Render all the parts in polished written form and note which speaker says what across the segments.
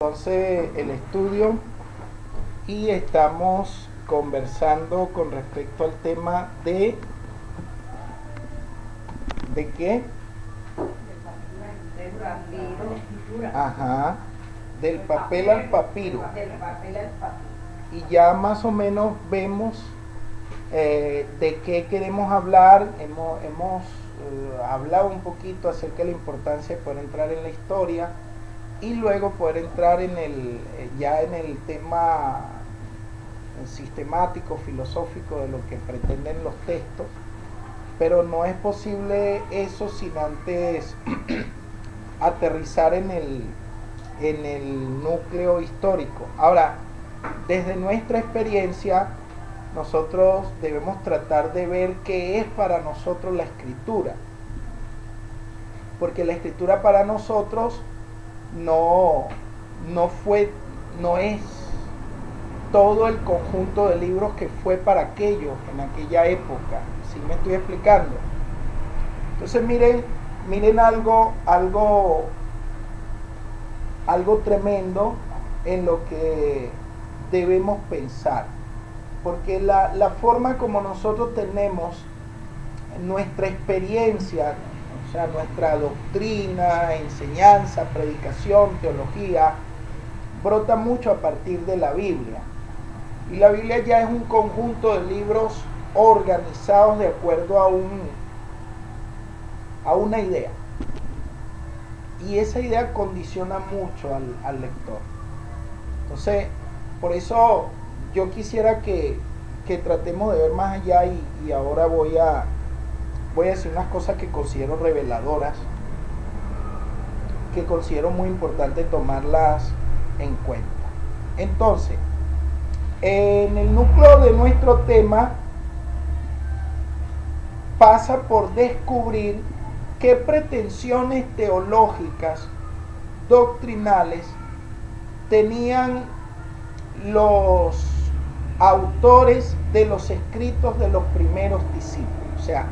Speaker 1: Entonces el estudio y estamos conversando con respecto al tema ¿de qué?
Speaker 2: Del papiro.
Speaker 1: Ajá, del papel al papiro.
Speaker 2: Del papel al papiro.
Speaker 1: Y ya más o menos vemos de qué queremos hablar. Hemos hablado un poquito acerca de la importancia de poder entrar en la historia y luego poder entrar ya en el tema sistemático, filosófico de lo que pretenden los textos, pero no es posible eso sin antes aterrizar en el núcleo histórico. Ahora, desde nuestra experiencia, nosotros debemos tratar de ver qué es para nosotros la escritura, porque la escritura para nosotros no es todo el conjunto de libros que fue para aquellos en aquella época. ¿Sí me estoy explicando? Entonces miren algo tremendo en lo que debemos pensar, porque la forma como nosotros tenemos nuestra experiencia, o sea, nuestra doctrina, enseñanza, predicación, teología, brota mucho a partir de la Biblia. Y la Biblia ya es un conjunto de libros organizados de acuerdo a una idea. Y esa idea condiciona mucho al lector. Entonces, por eso yo quisiera que tratemos de ver más allá y ahora voy a decir unas cosas que considero reveladoras, que considero muy importante tomarlas en cuenta. Entonces, en el núcleo de nuestro tema pasa por descubrir qué pretensiones teológicas, doctrinales, tenían los autores de los escritos de los primeros discípulos. O sea,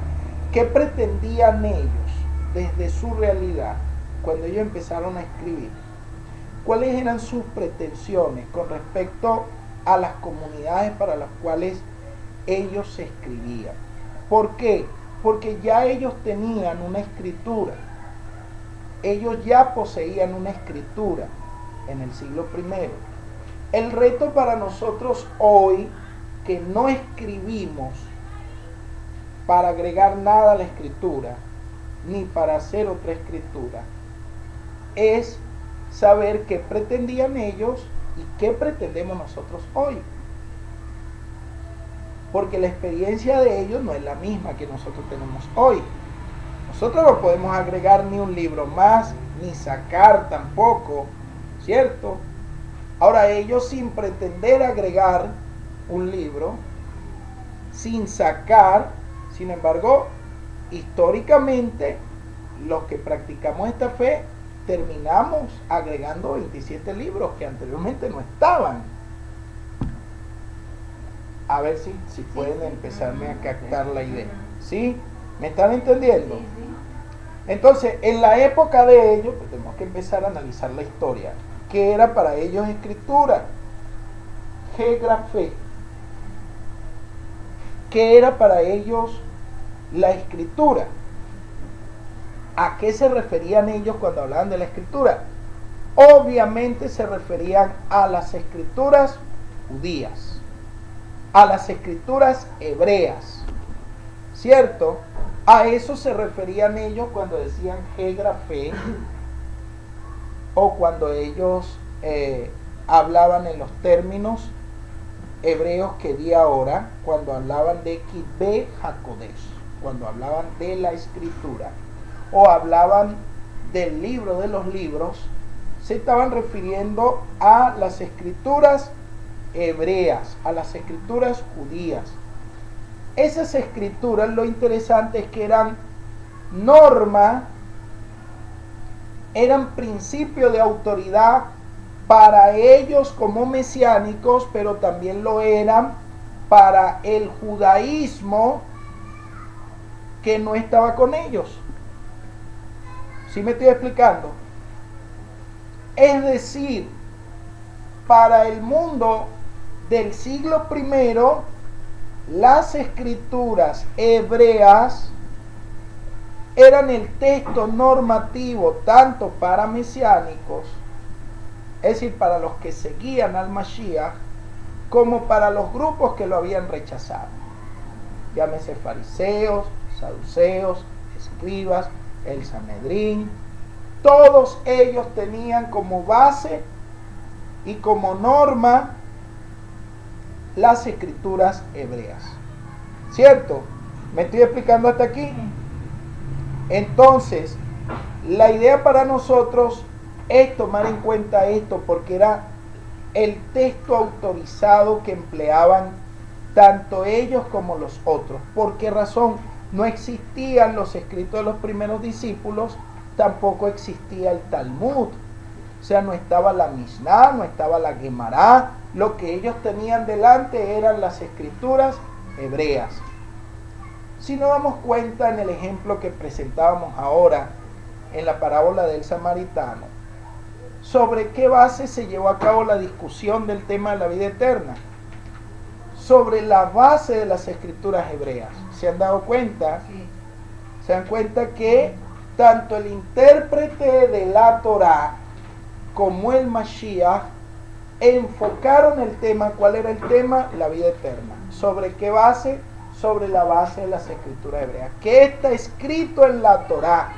Speaker 1: ¿qué pretendían ellos desde su realidad cuando ellos empezaron a escribir? ¿Cuáles eran sus pretensiones con respecto a las comunidades para las cuales ellos se escribían? ¿Por qué? Porque ya ellos tenían una escritura. Ellos ya poseían una escritura en el siglo I. El reto para nosotros hoy, que no escribimos para agregar nada a la escritura, ni para hacer otra escritura, es saber qué pretendían ellos y qué pretendemos nosotros hoy. Porque la experiencia de ellos no es la misma que nosotros tenemos hoy. Nosotros no podemos agregar ni un libro más, ni sacar tampoco, ¿cierto? Ahora ellos, sin pretender agregar un libro, sin sacar, sin embargo, históricamente, los que practicamos esta fe, terminamos agregando 27 libros que anteriormente no estaban. A ver si pueden empezarme a captar la idea. ¿Sí? ¿Me están entendiendo?
Speaker 2: Sí, sí.
Speaker 1: Entonces, en la época de ellos, pues tenemos que empezar a analizar la historia. ¿Qué era para ellos escritura? Geografía. ¿Qué era para ellos la escritura? ¿A qué se referían ellos cuando hablaban de la escritura? Obviamente se referían a las escrituras judías, a las escrituras hebreas, ¿cierto? A eso se referían ellos cuando decían geografía, o cuando ellos hablaban en los términos hebreos que di ahora, cuando hablaban de Kitbe HaKodesh, cuando hablaban de la escritura, o hablaban del libro de los libros, se estaban refiriendo a las escrituras hebreas, a las escrituras judías. Esas escrituras, lo interesante es que eran norma, eran principio de autoridad para ellos como mesiánicos, pero también lo eran para el judaísmo que no estaba con ellos. ¿Sí me estoy explicando? Es decir, para el mundo del siglo I, las escrituras hebreas eran el texto normativo tanto para mesiánicos, es decir, para los que seguían al Mashiach, como para los grupos que lo habían rechazado. Llámese fariseos, saduceos, escribas, el Sanedrín. Todos ellos tenían como base y como norma las escrituras hebreas. ¿Cierto? ¿Me estoy explicando hasta aquí? Entonces, la idea para nosotros es tomar en cuenta esto, porque era el texto autorizado que empleaban tanto ellos como los otros. ¿Por qué razón? No existían los escritos de los primeros discípulos, tampoco existía el Talmud. O sea, no estaba la Mishnah, no estaba la Gemara. Lo que ellos tenían delante eran las escrituras hebreas. Si nos damos cuenta en el ejemplo que presentábamos ahora, en la parábola del samaritano, ¿sobre qué base se llevó a cabo la discusión del tema de la vida eterna? Sobre la base de las escrituras hebreas. ¿Se han dado cuenta?
Speaker 2: Sí.
Speaker 1: Se dan cuenta que tanto el intérprete de la Torá como el Mashiach enfocaron el tema. ¿Cuál era el tema? La vida eterna. ¿Sobre qué base? Sobre la base de las escrituras hebreas. ¿Qué está escrito en la Torá?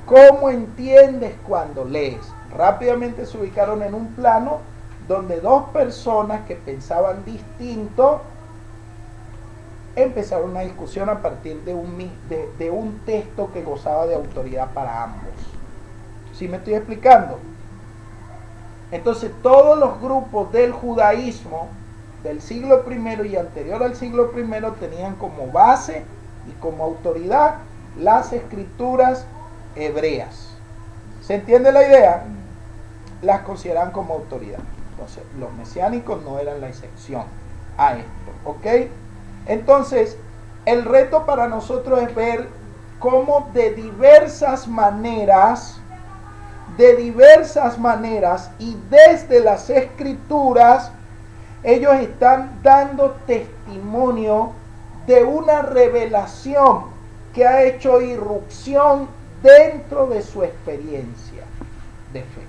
Speaker 1: ¿Cómo entiendes cuando lees? Rápidamente se ubicaron en un plano donde dos personas que pensaban distinto empezaron una discusión a partir de un texto que gozaba de autoridad para ambos. ¿Sí me estoy explicando? Entonces todos los grupos del judaísmo del siglo I y anterior al siglo I tenían como base y como autoridad las escrituras hebreas. ¿Se entiende la idea? Las consideraban como autoridad. Entonces los mesiánicos no eran la excepción a esto, ¿ok? Entonces el reto para nosotros es ver cómo de diversas maneras y desde las escrituras ellos están dando testimonio de una revelación que ha hecho irrupción dentro de su experiencia de fe.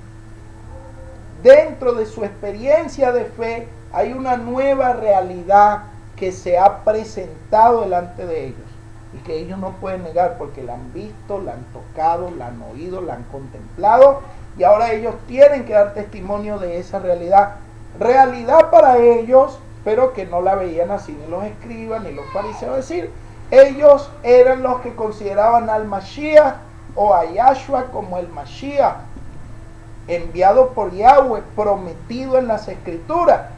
Speaker 1: Dentro de su experiencia de fe hay una nueva realidad que se ha presentado delante de ellos y que ellos no pueden negar porque la han visto, la han tocado, la han oído, la han contemplado, y ahora ellos tienen que dar testimonio de esa realidad. Realidad para ellos, pero que no la veían así ni los escribas ni los fariseos. Es decir, ellos eran los que consideraban al Mashiach o a Yahshua como el Mashiach, enviado por Yahweh, prometido en las escrituras.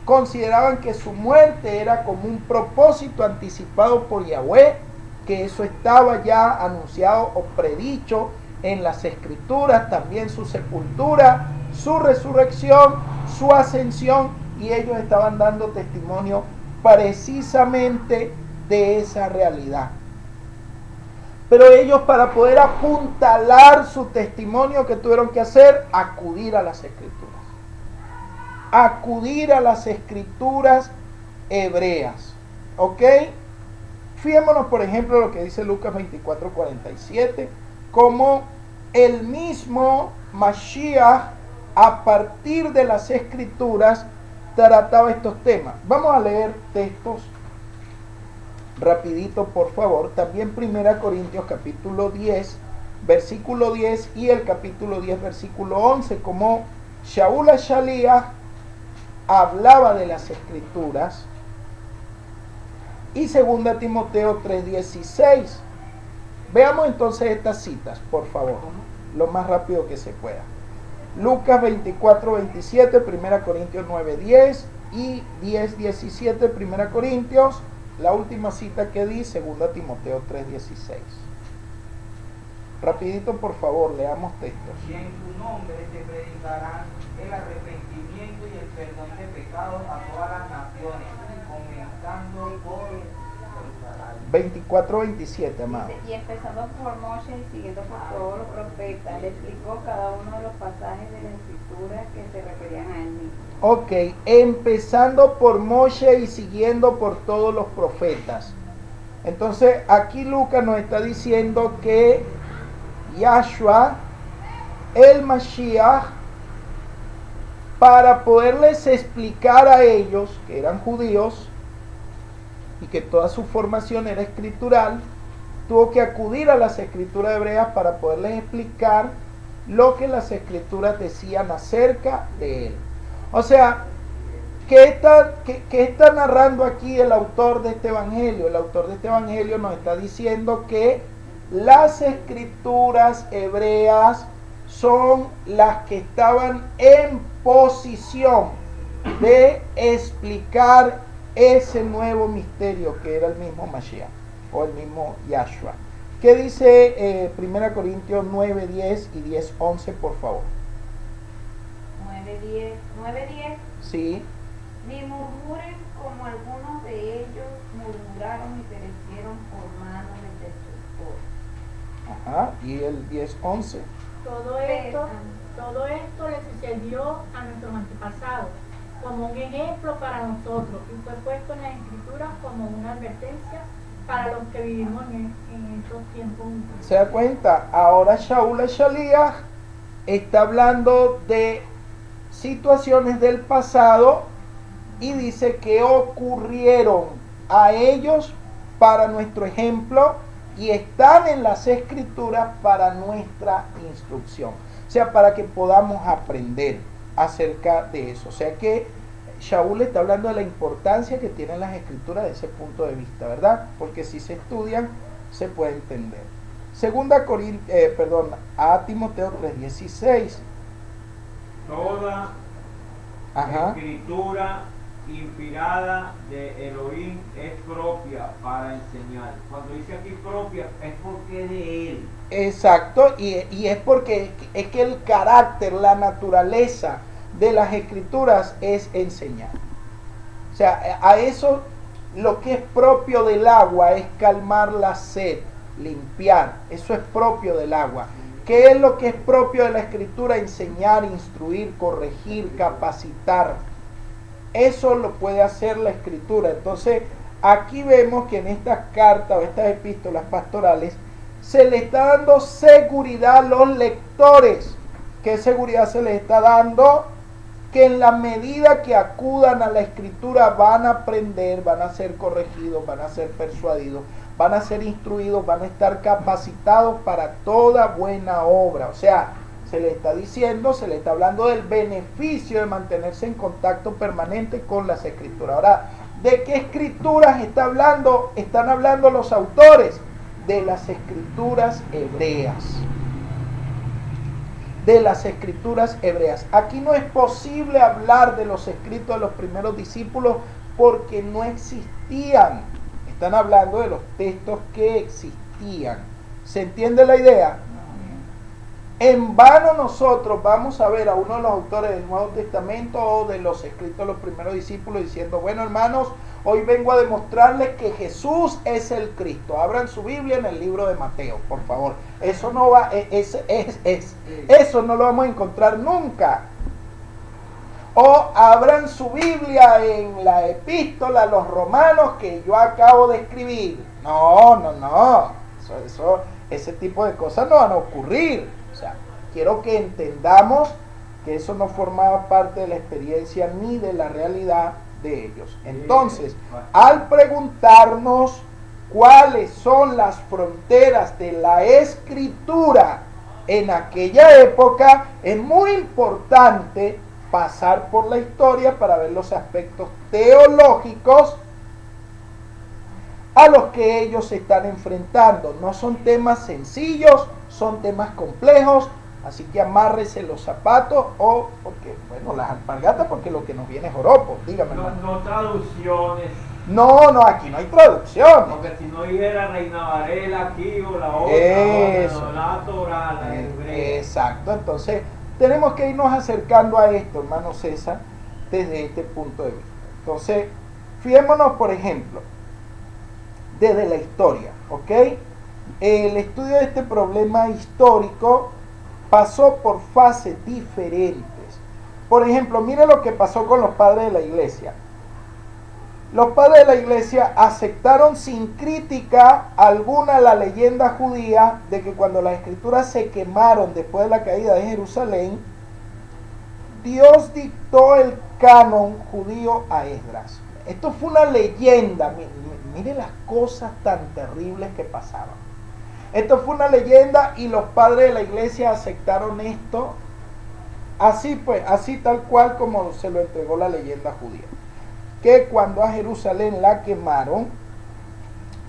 Speaker 1: Consideraban que su muerte era como un propósito anticipado por Yahweh, que eso estaba ya anunciado o predicho en las escrituras, también su sepultura, su resurrección, su ascensión, y ellos estaban dando testimonio precisamente de esa realidad. Pero ellos, para poder apuntalar su testimonio, ¿qué tuvieron que hacer? Acudir a las escrituras. Acudir a las escrituras hebreas. ¿Ok? Fijémonos, por ejemplo, lo que dice Lucas 24:47, como el mismo Mashiach, a partir de las escrituras, trataba estos temas. Vamos a leer textos rapidito, por favor. También 1 Corintios capítulo 10, versículo 10, y el capítulo 10, versículo 11, como Shaul HaShaliach hablaba de las escrituras, y 2 Timoteo 3:16. Veamos entonces estas citas, por favor, lo más rápido que se pueda. Lucas 24:27, 1 Corintios 9:10 y 10:17, 1 Corintios. La última cita que di, 2 Timoteo 3:16. Rapidito, por favor, leamos textos.
Speaker 3: Y en su nombre se predicarán el arrepentimiento y el perdón de pecados a todas las naciones, comenzando por Jerusalén.
Speaker 1: 24:27, amado.
Speaker 2: Y empezando por Moshe y siguiendo por todos los profetas, le explicó cada uno de los pasajes de la escritura que se referían a él mismo.
Speaker 1: Ok, empezando por Moshe y siguiendo por todos los profetas. Entonces aquí Lucas nos está diciendo que Yahshua, el Mashiach, para poderles explicar a ellos, que eran judíos, y que toda su formación era escritural, tuvo que acudir a las escrituras hebreas para poderles explicar lo que las escrituras decían acerca de él. O sea, ¿qué está narrando aquí el autor de este evangelio? El autor de este evangelio nos está diciendo que las escrituras hebreas son las que estaban en posición de explicar ese nuevo misterio que era el mismo Mashiach o el mismo Yahshua. ¿Qué dice 1 Corintios 9, 10 y 10, 11, por favor?
Speaker 2: 9:10.
Speaker 1: Sí.
Speaker 2: Ni murmuren como algunos de ellos murmuraron y perecieron por mano del destructor.
Speaker 1: Ajá. Y el 10, 11.
Speaker 4: Todo esto le sucedió a nuestros antepasados como un ejemplo para nosotros y fue puesto en la Escritura como una advertencia para los que vivimos en estos tiempos.
Speaker 1: ¿Se da cuenta? Ahora Shaul Shaliach está hablando de situaciones del pasado y dice que ocurrieron a ellos para nuestro ejemplo y están en las escrituras para nuestra instrucción. O sea, para que podamos aprender acerca de eso. O sea que Shaul está hablando de la importancia que tienen las escrituras de ese punto de vista, ¿verdad? Porque si se estudian, se puede entender. A Timoteo 3:16.
Speaker 5: Toda
Speaker 1: Ajá.
Speaker 5: escritura inspirada de Elohim es propia para enseñar. Cuando dice aquí propia es porque es de él.
Speaker 1: Exacto, y es porque es que el carácter, la naturaleza de las escrituras es enseñar. O sea, a eso lo que es propio del agua es calmar la sed, limpiar. Eso es propio del agua. ¿Qué es lo que es propio de la escritura? Enseñar, instruir, corregir, capacitar. Eso lo puede hacer la escritura. Entonces, aquí vemos que en estas cartas o estas epístolas pastorales se le está dando seguridad a los lectores. ¿Qué seguridad se les está dando? Que en la medida que acudan a la escritura van a aprender, van a ser corregidos, van a ser persuadidos, van a ser instruidos, van a estar capacitados para toda buena obra. O sea, se le está diciendo, se le está hablando del beneficio de mantenerse en contacto permanente con las escrituras. Ahora, ¿de qué escrituras están hablando los autores? De las escrituras hebreas. De las escrituras hebreas. Aquí no es posible hablar de los escritos de los primeros discípulos porque no existían. Están hablando de los textos que existían. ¿Se entiende la idea? En vano nosotros vamos a ver a uno de los autores del Nuevo Testamento o de los escritos de los primeros discípulos diciendo, bueno, hermanos, hoy vengo a demostrarles que Jesús es el Cristo. Abran su Biblia en el libro de Mateo, por favor. Eso no va, eso no lo vamos a encontrar nunca. O abran su Biblia en la epístola a los romanos que yo acabo de escribir. No. Ese tipo de cosas no van a ocurrir. O sea, quiero que entendamos que eso no formaba parte de la experiencia ni de la realidad de ellos. Entonces, al preguntarnos cuáles son las fronteras de la escritura en aquella época, es muy importante pasar por la historia para ver los aspectos teológicos a los que ellos se están enfrentando. No son temas sencillos, son temas complejos, así que amárrese los zapatos o, porque, bueno, las alpargatas, porque lo que nos viene es joropo, dígame.
Speaker 5: No traducciones.
Speaker 1: No, aquí no hay traducciones.
Speaker 5: Porque si no dijera Reina Varela aquí o la otra,
Speaker 1: Eso.
Speaker 5: la Torah, la hebrea.
Speaker 1: Exacto, entonces tenemos que irnos acercando a esto, hermano César, desde este punto de vista. Entonces, fijémonos, por ejemplo, desde la historia, ¿ok? El estudio de este problema histórico pasó por fases diferentes. Por ejemplo, mire lo que pasó con los padres de la iglesia. Los padres de la iglesia aceptaron sin crítica alguna la leyenda judía de que cuando las escrituras se quemaron después de la caída de Jerusalén, Dios dictó el canon judío a Esdras. Esto fue una leyenda. Mire las cosas tan terribles que pasaban. Esto fue una leyenda y los padres de la iglesia aceptaron esto así pues, así tal cual como se lo entregó la leyenda judía. Que cuando a Jerusalén la quemaron,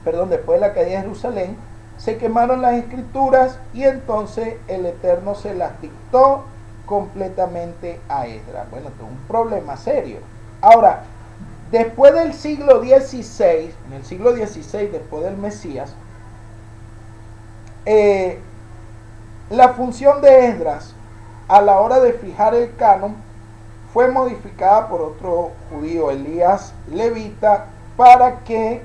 Speaker 1: después de la caída de Jerusalén, se quemaron las escrituras y entonces el Eterno se las dictó completamente a Esdras. Bueno, esto es un problema serio. Ahora, después del siglo XVI, en el siglo XVI, después del Mesías, la función de Esdras a la hora de fijar el canon fue modificada por otro judío, Elías Levita, para que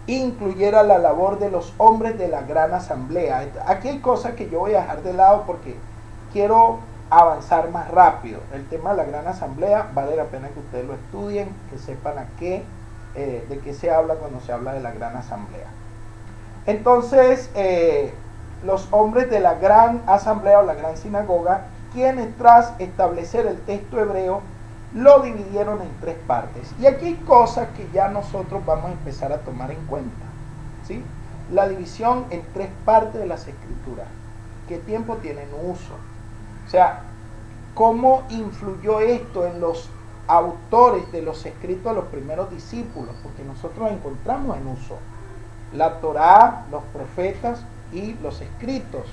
Speaker 1: incluyera la labor de los hombres de la gran asamblea. Aquí hay cosas que yo voy a dejar de lado porque quiero avanzar más rápido. El tema de la gran asamblea vale la pena que ustedes lo estudien, que sepan de qué se habla cuando se habla de la gran asamblea. Entonces, los hombres de la gran asamblea o la gran sinagoga, quienes tras establecer el texto hebreo, lo dividieron en 3 partes. Y aquí hay cosas que ya nosotros vamos a empezar a tomar en cuenta, ¿sí? La división en 3 partes de las escrituras. ¿Qué tiempo tienen uso? O sea, ¿cómo influyó esto en los autores de los escritos de los primeros discípulos? Porque nosotros encontramos en uso la Torá, los profetas y los escritos.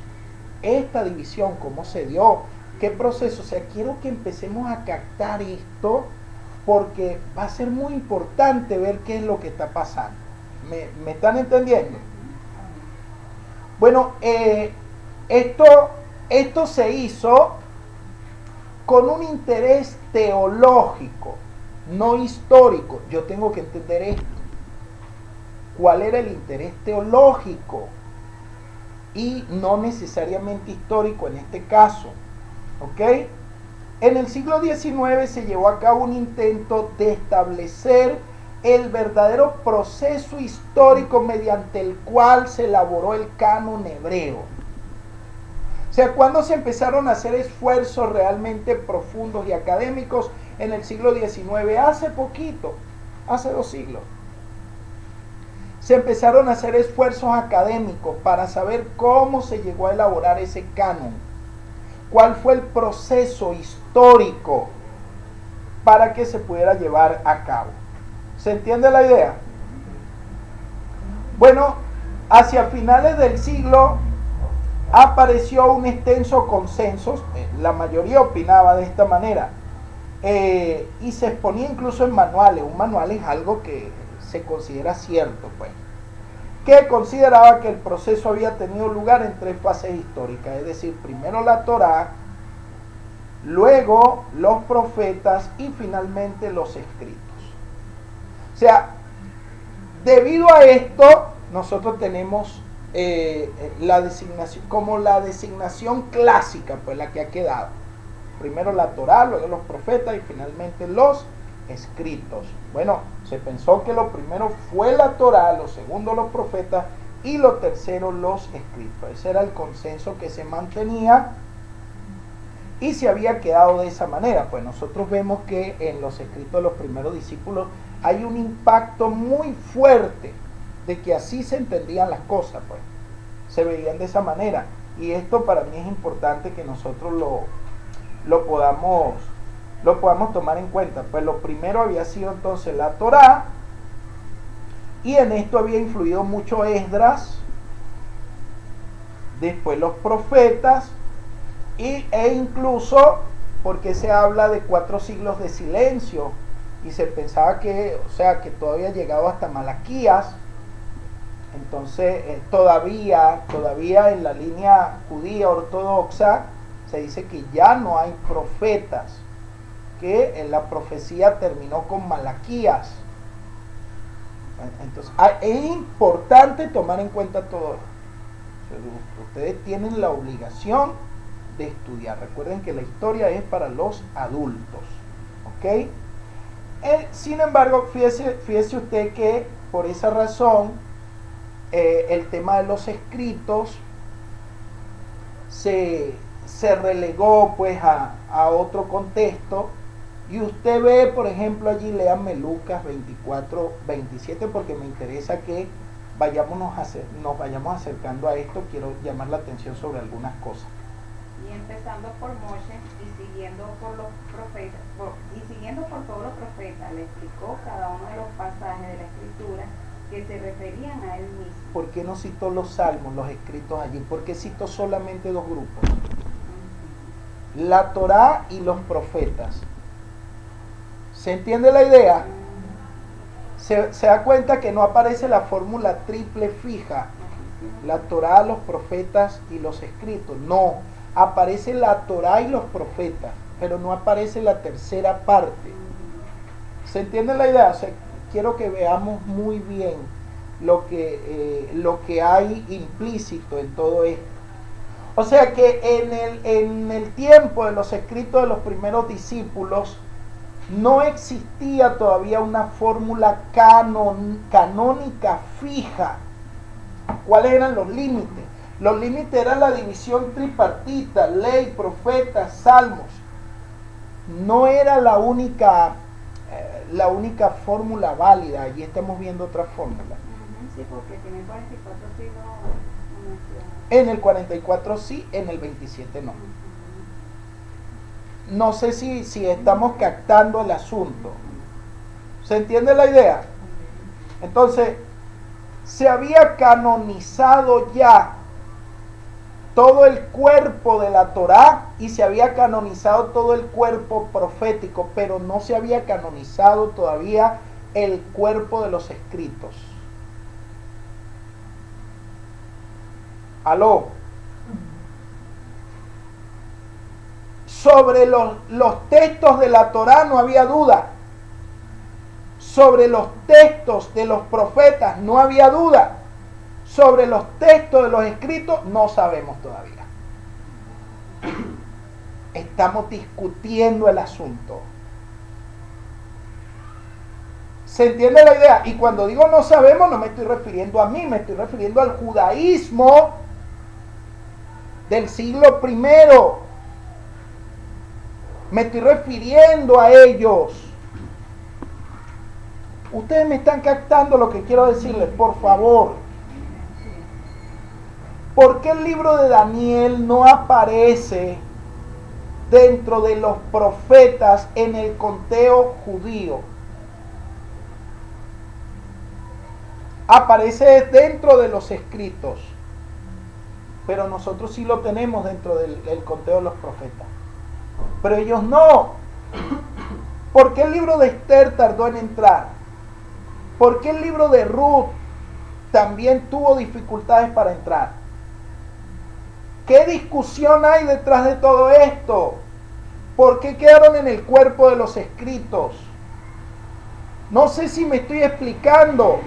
Speaker 1: Esta división, ¿cómo se dio? ¿Qué proceso? O sea, quiero que empecemos a captar esto porque va a ser muy importante ver qué es lo que está pasando. ¿Me están entendiendo? Bueno, esto se hizo con un interés teológico, no histórico. Yo tengo que entender esto. ¿Cuál era el interés teológico? Y no necesariamente histórico en este caso. ¿Ok? En el siglo XIX se llevó a cabo un intento de establecer el verdadero proceso histórico mediante el cual se elaboró el canon hebreo. O sea, cuando se empezaron a hacer esfuerzos realmente profundos y académicos en el siglo XIX, hace poquito, hace 2 siglos. Se empezaron a hacer esfuerzos académicos para saber cómo se llegó a elaborar ese canon. ¿Cuál fue el proceso histórico para que se pudiera llevar a cabo? ¿Se entiende la idea? Bueno, hacia finales del siglo apareció un extenso consenso, la mayoría opinaba de esta manera, y se exponía incluso en manuales. Un manual es algo que se considera cierto, pues, que consideraba que el proceso había tenido lugar en 3 fases históricas, es decir, primero la Torá, luego los profetas y finalmente los escritos. O sea, debido a esto, nosotros tenemos la designación, como la designación clásica, pues la que ha quedado. Primero la Torá, luego los profetas y finalmente los escritos. Bueno, se pensó que lo primero fue la Torá, lo segundo los profetas y lo tercero los escritos. Ese era el consenso que se mantenía y se había quedado de esa manera. Pues nosotros vemos que en los escritos de los primeros discípulos hay un impacto muy fuerte de que así se entendían las cosas, pues se veían de esa manera. Y esto para mí es importante que nosotros lo podamos tomar en cuenta. Pues lo primero había sido entonces la Torá, y en esto había influido mucho Esdras, después los profetas, e incluso porque se habla de 4 siglos de silencio, y se pensaba que, o sea, que todo había llegado hasta Malaquías. Entonces todavía en la línea judía ortodoxa se dice que ya no hay profetas, que la profecía terminó con Malaquías. Entonces es importante tomar en cuenta todo esto. Ustedes tienen la obligación de estudiar. Recuerden que la historia es para los adultos, ¿ok? Sin embargo, fíjese usted que por esa razón el tema de los escritos se relegó pues a otro contexto, y usted ve, por ejemplo, allí léanme Lucas 24, 27, porque me interesa que nos vayamos acercando a esto. Quiero llamar la atención sobre algunas cosas.
Speaker 2: Y empezando por Moshe y siguiendo por los profetas, siguiendo por todos los profetas, le explicó cada uno de los pasajes de la Escritura que se referían a él mismo.
Speaker 1: ¿Por qué no citó los salmos, los escritos allí? ¿Por qué citó solamente dos grupos? La Torá y los profetas. ¿Se entiende la idea? Se da cuenta que no aparece la fórmula triple fija, la Torá, los profetas y los escritos. No, aparece la Torá y los profetas, pero no aparece la tercera parte. ¿Se entiende la idea? O sea, quiero que veamos muy bien lo que hay implícito en todo esto. O sea que en el tiempo de los escritos de los primeros discípulos no existía todavía una fórmula canónica fija. ¿Cuáles eran los límites? Los límites eran la división tripartita, ley, profetas, salmos. No era la única fórmula válida. Allí estamos viendo otra fórmula.
Speaker 2: Sí, porque tiene 44 sí no menciona.
Speaker 1: En el 44 sí, en el 27 no. No sé si estamos captando el asunto. ¿Se entiende la idea? Entonces, se había canonizado ya todo el cuerpo de la Torá y se había canonizado todo el cuerpo profético, pero no se había canonizado todavía el cuerpo de los escritos. ¿Aló? Sobre los textos de la Torá no había duda. Sobre los textos de los profetas no había duda. Sobre los textos de los escritos no sabemos todavía. Estamos discutiendo el asunto. ¿Se entiende la idea? Y cuando digo no sabemos, no me estoy refiriendo a mí, me estoy refiriendo al judaísmo del siglo I. Me estoy refiriendo a ellos. Ustedes me están captando lo que quiero decirles, por favor. ¿Por qué el libro de Daniel no aparece dentro de los profetas en el conteo judío? Aparece dentro de los escritos, pero nosotros sí lo tenemos dentro del conteo de los profetas. Pero ellos no. ¿Por qué el libro de Esther tardó en entrar? ¿Por qué el libro de Ruth también tuvo dificultades para entrar? ¿Qué discusión hay detrás de todo esto? ¿Por qué quedaron en el cuerpo de los escritos? No sé si me estoy explicando.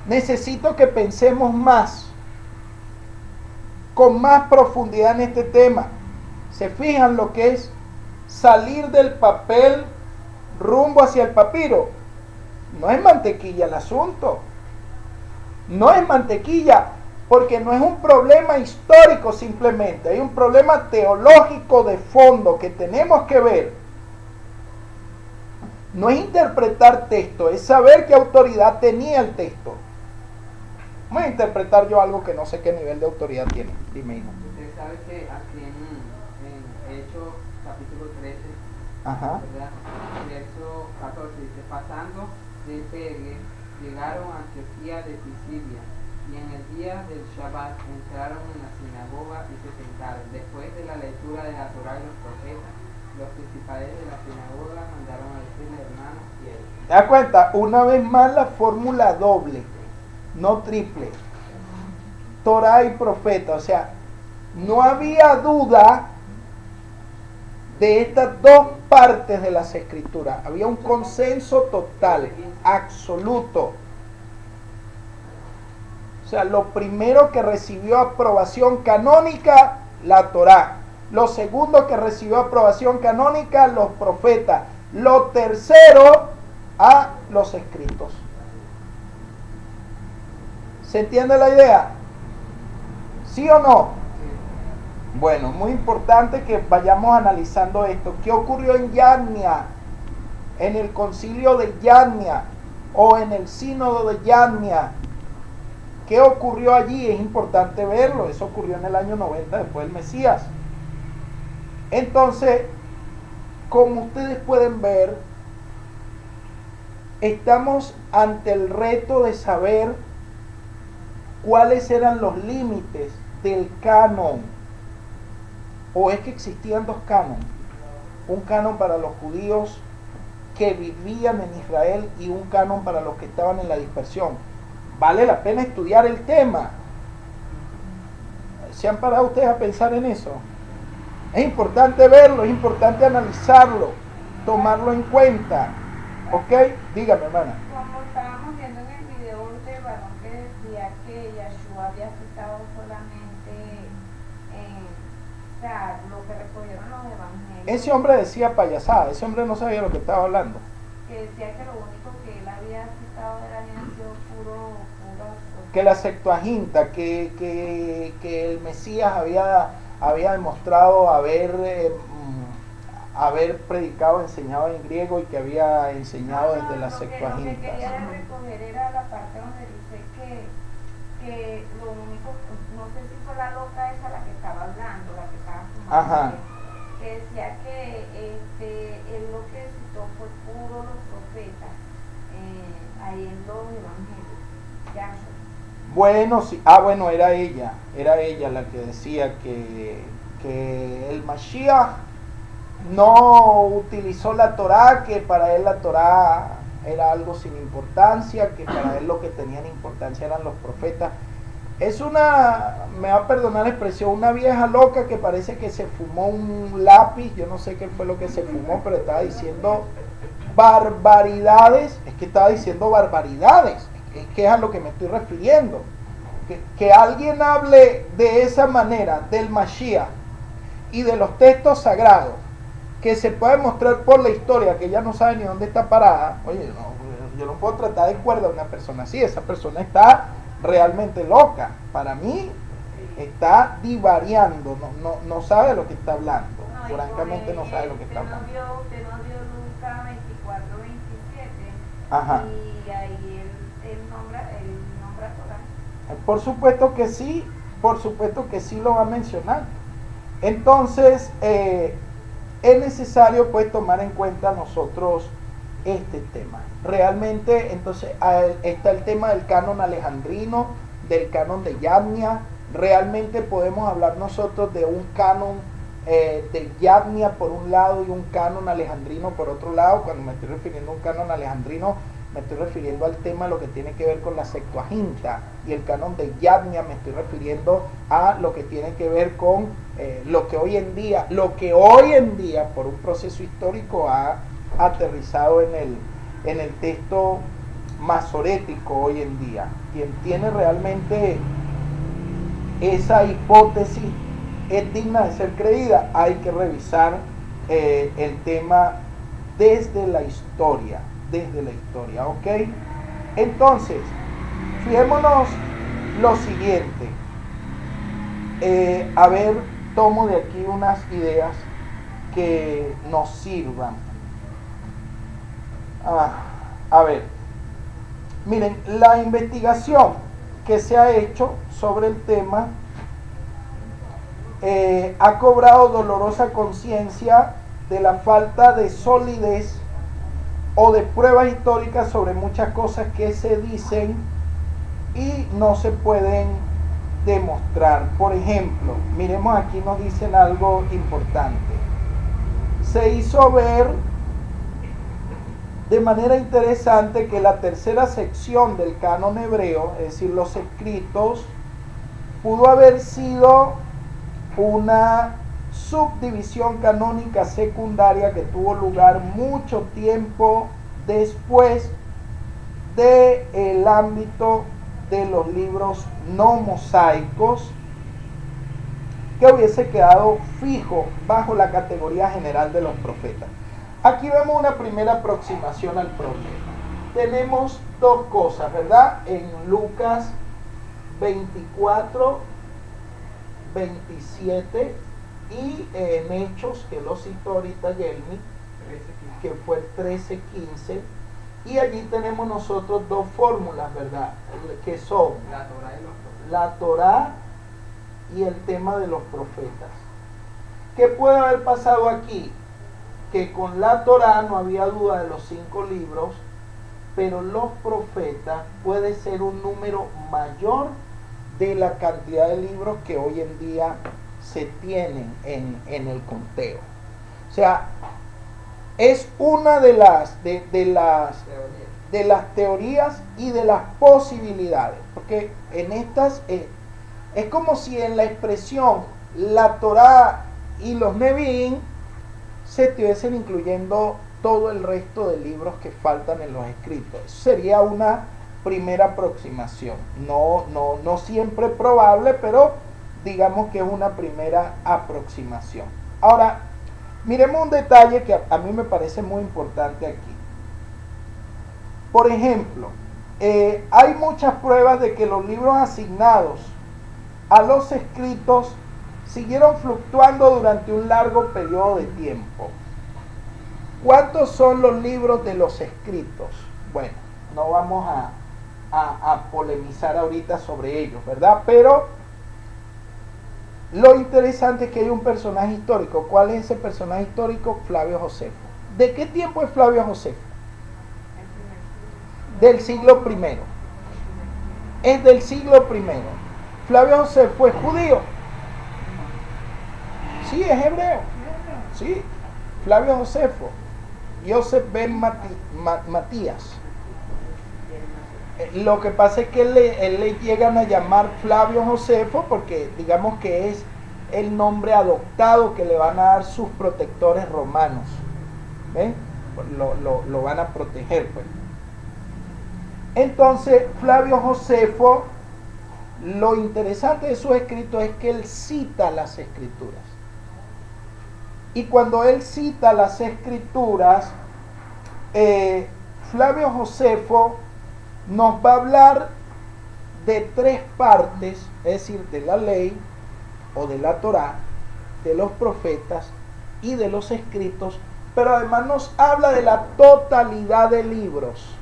Speaker 1: Necesito que pensemos más, con más profundidad en este tema. ¿Se fijan lo que es salir del papel rumbo hacia el papiro? No es mantequilla el asunto. No es mantequilla, porque no es un problema histórico simplemente. Hay un problema teológico de fondo que tenemos que ver. No es interpretar texto, es saber qué autoridad tenía el texto. Voy a interpretar yo algo que no sé qué nivel de autoridad tiene. Dime, hijo.
Speaker 3: Usted sabe que aquí en Hechos capítulo 13,
Speaker 1: Ajá.
Speaker 3: ¿verdad? Verso 14 dice: pasando de Pergue, llegaron a Antioquía de Pisidia, y en el día del Shabbat entraron en la sinagoga y se sentaron. Después de la lectura de la Torá y los profetas, los principales de la sinagoga mandaron a decirle: hermanos fieles.
Speaker 1: ¿Te das cuenta? Una vez más la fórmula doble, no triple. Torá y profeta. O sea, no había duda de estas dos partes de las escrituras. Había un consenso total, absoluto. sea, lo primero que recibió aprobación canónica, la Torá. Lo segundo que recibió aprobación canónica, los profetas. Lo tercero, los escritos. ¿Se entiende la idea? ¿Sí o no? Bueno, muy importante que vayamos analizando esto. ¿Qué ocurrió en Yadnia? En el concilio de Yadnia o en el sínodo de Yadnia. ¿Qué ocurrió allí? Es importante verlo. Eso ocurrió en el año 90 después del Mesías. Entonces, como ustedes pueden ver, estamos ante el reto de saber cuáles eran los límites del canon. ¿O es que existían dos cánones? Un canon para los judíos que vivían en Israel y un canon para los que estaban en la dispersión. Vale la pena estudiar el tema. ¿Se han parado ustedes a pensar en eso? Es importante verlo, es importante analizarlo, tomarlo en cuenta. ¿Ok? Dígame, hermana.
Speaker 2: Como estábamos viendo en el video de varón que decía que Yahshua había citado solamente o sea, lo que recogieron los evangelios.
Speaker 1: Ese hombre decía payasada, ese hombre no sabía lo que estaba hablando.
Speaker 2: Que decía que lo único que él había citado había sido puro
Speaker 1: Que la Septuaginta, que el Mesías había demostrado haber predicado, enseñado en griego y que había enseñado desde la Septuaginta.
Speaker 2: Lo que quería recoger era la parte donde dice que lo único, no sé si fue la loca esa la que estaba hablando, la que estaba fumando.
Speaker 1: Ajá.
Speaker 2: Que decía que él lo que citó fue puro los profetas ahí en los evangelios. Yahshua.
Speaker 1: Bueno, sí, bueno, era ella la que decía que el Mashiach no utilizó la Torá, que para él la Torá era algo sin importancia, que para él lo que tenían importancia eran los profetas. Es me va a perdonar la expresión, una vieja loca que parece que se fumó un lápiz, yo no sé qué fue lo que se fumó, pero estaba diciendo barbaridades, es que es a lo que me estoy refiriendo. Que alguien hable de esa manera del Mashiach y de los textos sagrados, que se puede mostrar por la historia, que ella no sabe ni dónde está parada. Oye, yo no puedo tratar de cuerda a una persona así, esa persona está realmente loca. Para mí está divariando, no sabe de lo que está hablando. Francamente no sabe de lo que está hablando.
Speaker 2: Usted nos dio Lucas 24, 27.
Speaker 1: Ajá.
Speaker 2: Y ahí él nombra Torah.
Speaker 1: Por supuesto que sí lo va a mencionar. Entonces, es necesario pues tomar en cuenta nosotros este tema. Realmente, entonces, está el tema del canon alejandrino, del canon de Yadnia. Realmente podemos hablar nosotros de un canon de Yadnia por un lado y un canon alejandrino por otro lado. Cuando me estoy refiriendo a un canon alejandrino, me estoy refiriendo al tema lo que tiene que ver con la Septuaginta, y el canon de Yadnia me estoy refiriendo a lo que tiene que ver con lo que hoy en día por un proceso histórico ha aterrizado en el texto masorético hoy en día. Quien tiene realmente esa hipótesis es digna de ser creída. Hay que revisar el tema desde la historia, ¿ok? Entonces, fijémonos lo siguiente. Tomo de aquí unas ideas que nos sirvan. Miren, la investigación que se ha hecho sobre el tema ha cobrado dolorosa conciencia de la falta de solidez o de pruebas históricas sobre muchas cosas que se dicen y no se pueden demostrar. Por ejemplo, miremos aquí, nos dicen algo importante. Se hizo ver de manera interesante que la tercera sección del canon hebreo, es decir, los escritos, pudo haber sido una subdivisión canónica secundaria que tuvo lugar mucho tiempo después del ámbito de los libros no mosaicos que hubiese quedado fijo bajo la categoría general de los profetas. Aquí vemos una primera aproximación al problema. Tenemos dos cosas, ¿verdad? En Lucas 24, 27 y en Hechos, que lo citó ahorita Yelmi, que fue el 13, 15. Y allí tenemos nosotros dos fórmulas, ¿verdad? Que son la Torá y el tema de los profetas. ¿Qué puede haber pasado aquí? Que con la Torá no había duda de los 5 libros, pero los profetas puede ser un número mayor de la cantidad de libros que hoy en día se tienen en el conteo. O sea, es una de las teorías y de las posibilidades, porque en estas es como si en la expresión la Torá y los Nevi'im se estuviesen incluyendo todo el resto de libros que faltan en los escritos. Eso sería una primera aproximación, no siempre probable, pero digamos que es una primera aproximación. Ahora, miremos un detalle que a mí me parece muy importante aquí. Por ejemplo, hay muchas pruebas de que los libros asignados a los escritos siguieron fluctuando durante un largo periodo de tiempo. ¿Cuántos son los libros de los escritos? Bueno, no vamos a polemizar ahorita sobre ellos, ¿verdad? Pero lo interesante es que hay un personaje histórico. ¿Cuál es ese personaje histórico? Flavio Josefo. ¿De qué tiempo es Flavio Josefo? Del siglo I. Es del siglo I. Flavio Josefo es judío. Sí, es hebreo. Sí, Flavio Josefo. Joseph ben Matías. Lo que pasa es que él le llegan a llamar Flavio Josefo porque digamos que es el nombre adoptado que le van a dar sus protectores romanos. ¿Ven? Lo van a proteger, pues. Entonces, Flavio Josefo, lo interesante de sus escritos es que él cita las escrituras. Y cuando él cita las escrituras, Flavio Josefo nos va a hablar de 3 partes, es decir, de la ley o de la Torá, de los profetas y de los escritos, pero además nos habla de la totalidad de libros.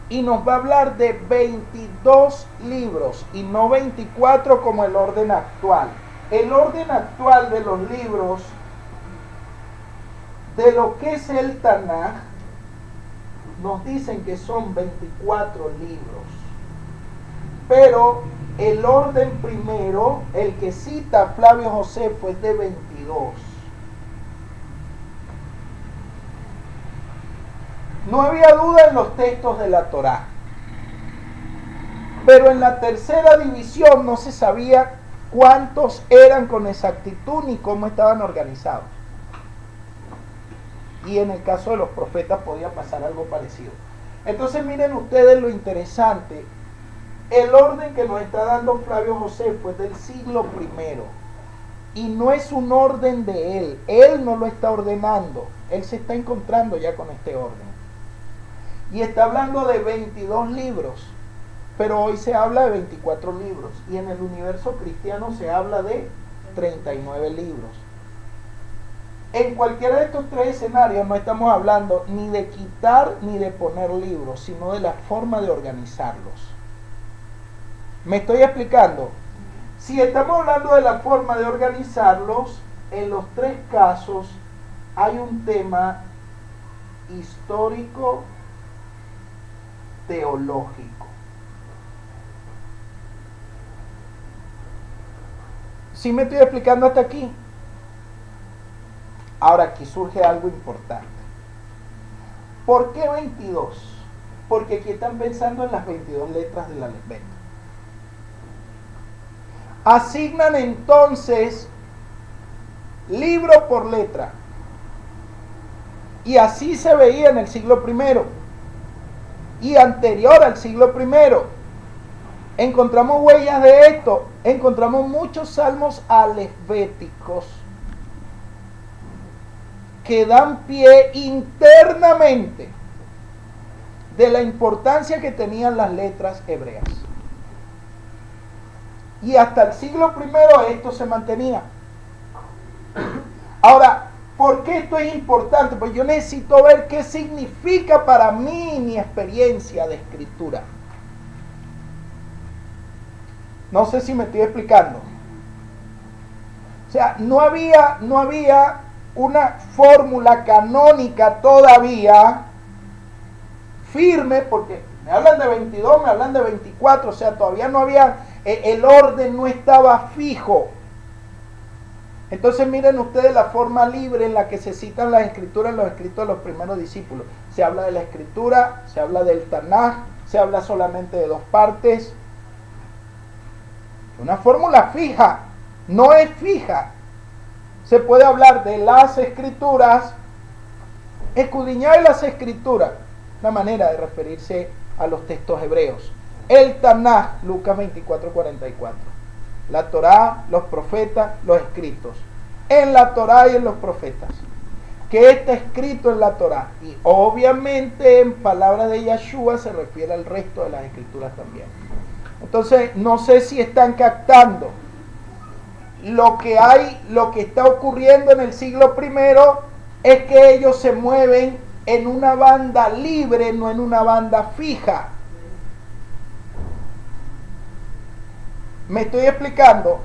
Speaker 1: Y nos va a hablar de 22 libros y no 24 como el orden actual. El orden actual de los libros de lo que es el Tanaj nos dicen que son 24 libros. Pero el orden primero, el que cita Flavio Josefo, es de 22. No había duda en los textos de la Torá. Pero en la tercera división no se sabía cuántos eran con exactitud ni cómo estaban organizados. Y en el caso de los profetas podía pasar algo parecido. Entonces miren ustedes lo interesante. El orden que nos está dando Flavio Josefo es del siglo I. Y no es un orden de él. Él no lo está ordenando. Él se está encontrando ya con este orden. Y está hablando de 22 libros. Pero hoy se habla de 24 libros. Y en el universo cristiano se habla de 39 libros. En cualquiera de estos 3 escenarios no estamos hablando ni de quitar ni de poner libros, sino de la forma de organizarlos. ¿Me estoy explicando? Si estamos hablando de la forma de organizarlos, en los 3 casos hay un tema histórico, teológico. ¿Sí me estoy explicando hasta aquí? Ahora aquí surge algo importante. ¿Por qué 22? Porque aquí están pensando en las 22 letras del alfabeto. Asignan entonces libro por letra. Y así se veía en el siglo I y anterior al siglo I. encontramos huellas de esto. Encontramos muchos salmos aleféticos que dan pie internamente de la importancia que tenían las letras hebreas. Y hasta el siglo I esto se mantenía. Ahora, ¿por qué esto es importante? Pues yo necesito ver qué significa para mí mi experiencia de escritura. No sé si me estoy explicando. O sea, no había una fórmula canónica todavía firme, porque me hablan de 22, me hablan de 24, o sea, todavía no había, el orden no estaba fijo. Entonces miren ustedes la forma libre en la que se citan las escrituras en los escritos de los primeros discípulos. Se habla de la escritura, se habla del Tanaj, se habla solamente de dos partes. Una fórmula fija, no es fija. Se puede hablar de las escrituras, escudriñar las escrituras, una manera de referirse a los textos hebreos. El Tanaj, Lucas 24:44. La Torá, los profetas, los escritos. En la Torá y en los profetas. ¿Qué está escrito en la Torá? Y obviamente en palabras de Yahshua se refiere al resto de las escrituras también. Entonces, no sé si están captando lo que está ocurriendo en el siglo I es que ellos se mueven en una banda libre, no en una banda fija. ¿Me estoy explicando?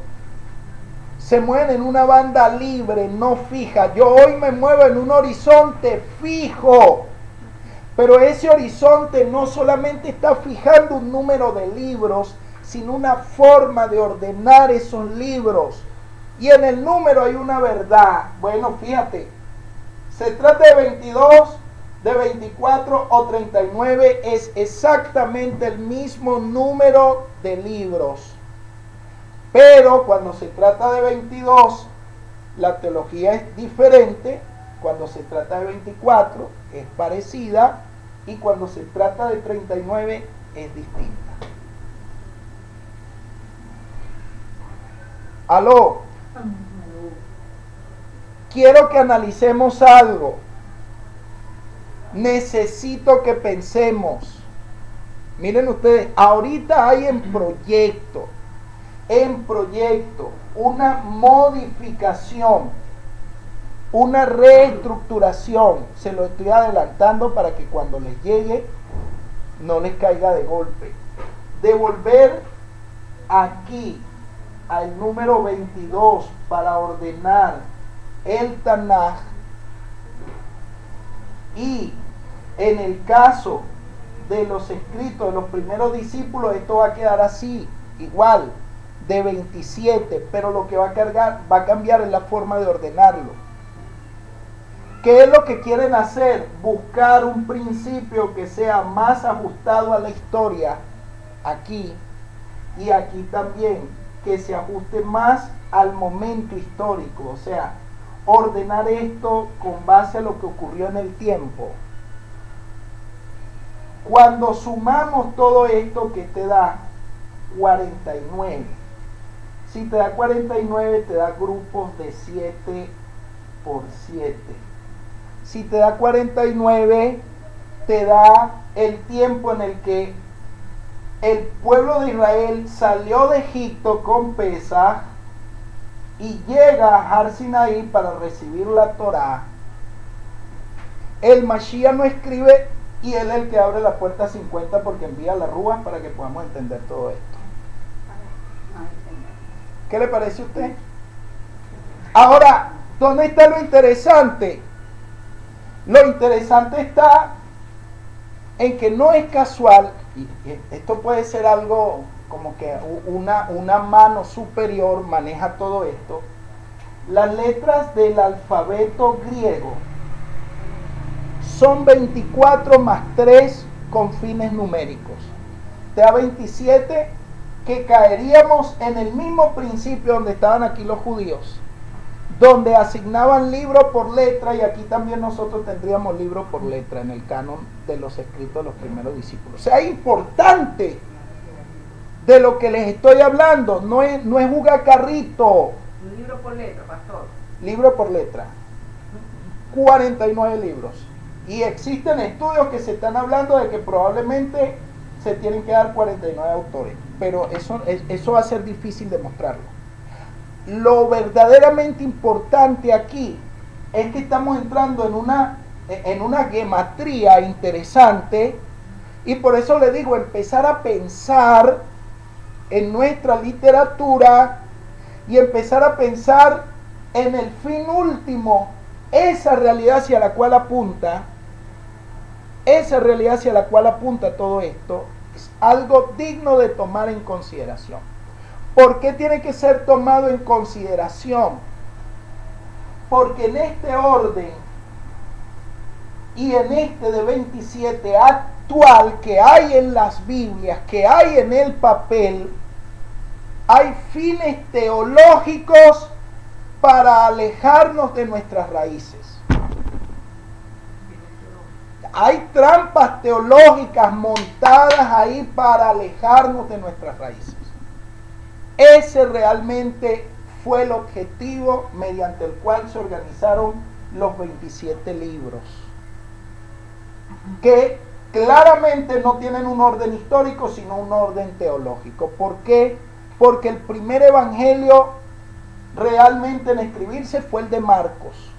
Speaker 1: Se mueven en una banda libre, no fija. Yo hoy me muevo en un horizonte fijo. Pero ese horizonte no solamente está fijando un número de libros, sino una forma de ordenar esos libros. Y en el número hay una verdad. Bueno, fíjate, se trata de 22, de 24 o 39, es exactamente el mismo número de libros. Pero cuando se trata de 22, la teología es diferente. Cuando se trata de 24, es parecida. Y cuando se trata de 39, es distinta. Aló. Quiero que analicemos algo. Necesito que pensemos. Miren ustedes, ahorita hay en proyecto una modificación, una reestructuración. Se lo estoy adelantando para que cuando les llegue no les caiga de golpe. De volver aquí al número 22 para ordenar el Tanaj, y en el caso de los escritos de los primeros discípulos esto va a quedar así, igual, de 27, pero lo que va a cambiar es la forma de ordenarlo. ¿Qué es lo que quieren hacer? Buscar un principio que sea más ajustado a la historia aquí y aquí también, que se ajuste más al momento histórico, o sea, ordenar esto con base a lo que ocurrió en el tiempo. Cuando sumamos todo esto, que te da 49. Si te da 49, te da grupos de 7 por 7. Si te da 49, te da el tiempo en el que el pueblo de Israel salió de Egipto con Pesaj y llega a Har Sinaí para recibir la Torá. El Mashiach no escribe y él es el que abre la puerta 50 porque envía la rúa para que podamos entender todo esto. ¿Qué le parece a usted? Ahora, ¿dónde está lo interesante? Lo interesante está en que no es casual, y esto puede ser algo como que una mano superior maneja todo esto. Las letras del alfabeto griego son 24 más 3 con fines numéricos. Te da 27, que caeríamos en el mismo principio donde estaban aquí los judíos, donde asignaban libro por letra, y aquí también nosotros tendríamos libro por letra en el canon de los escritos de los primeros discípulos. O sea, es importante de lo que les estoy hablando. No es jugar carrito.
Speaker 6: Un libro por letra, pastor.
Speaker 1: Libro por letra. 49 libros. Y existen estudios que se están hablando de que probablemente se tienen que dar 49 autores. Pero eso va a ser difícil demostrarlo. Lo verdaderamente importante aquí es que estamos entrando en una gematría interesante, y por eso le digo, empezar a pensar en nuestra literatura y empezar a pensar en el fin último, esa realidad hacia la cual apunta todo esto, es algo digno de tomar en consideración. ¿Por qué tiene que ser tomado en consideración? Porque en este orden y en este de 27 actual que hay en las Biblias, que hay en el papel, hay fines teológicos para alejarnos de nuestras raíces. Hay trampas teológicas montadas ahí para alejarnos de nuestras raíces. Ese realmente fue el objetivo mediante el cual se organizaron los 27 libros, que claramente no tienen un orden histórico, sino un orden teológico. ¿Por qué? Porque el primer evangelio realmente en escribirse fue el de Marcos.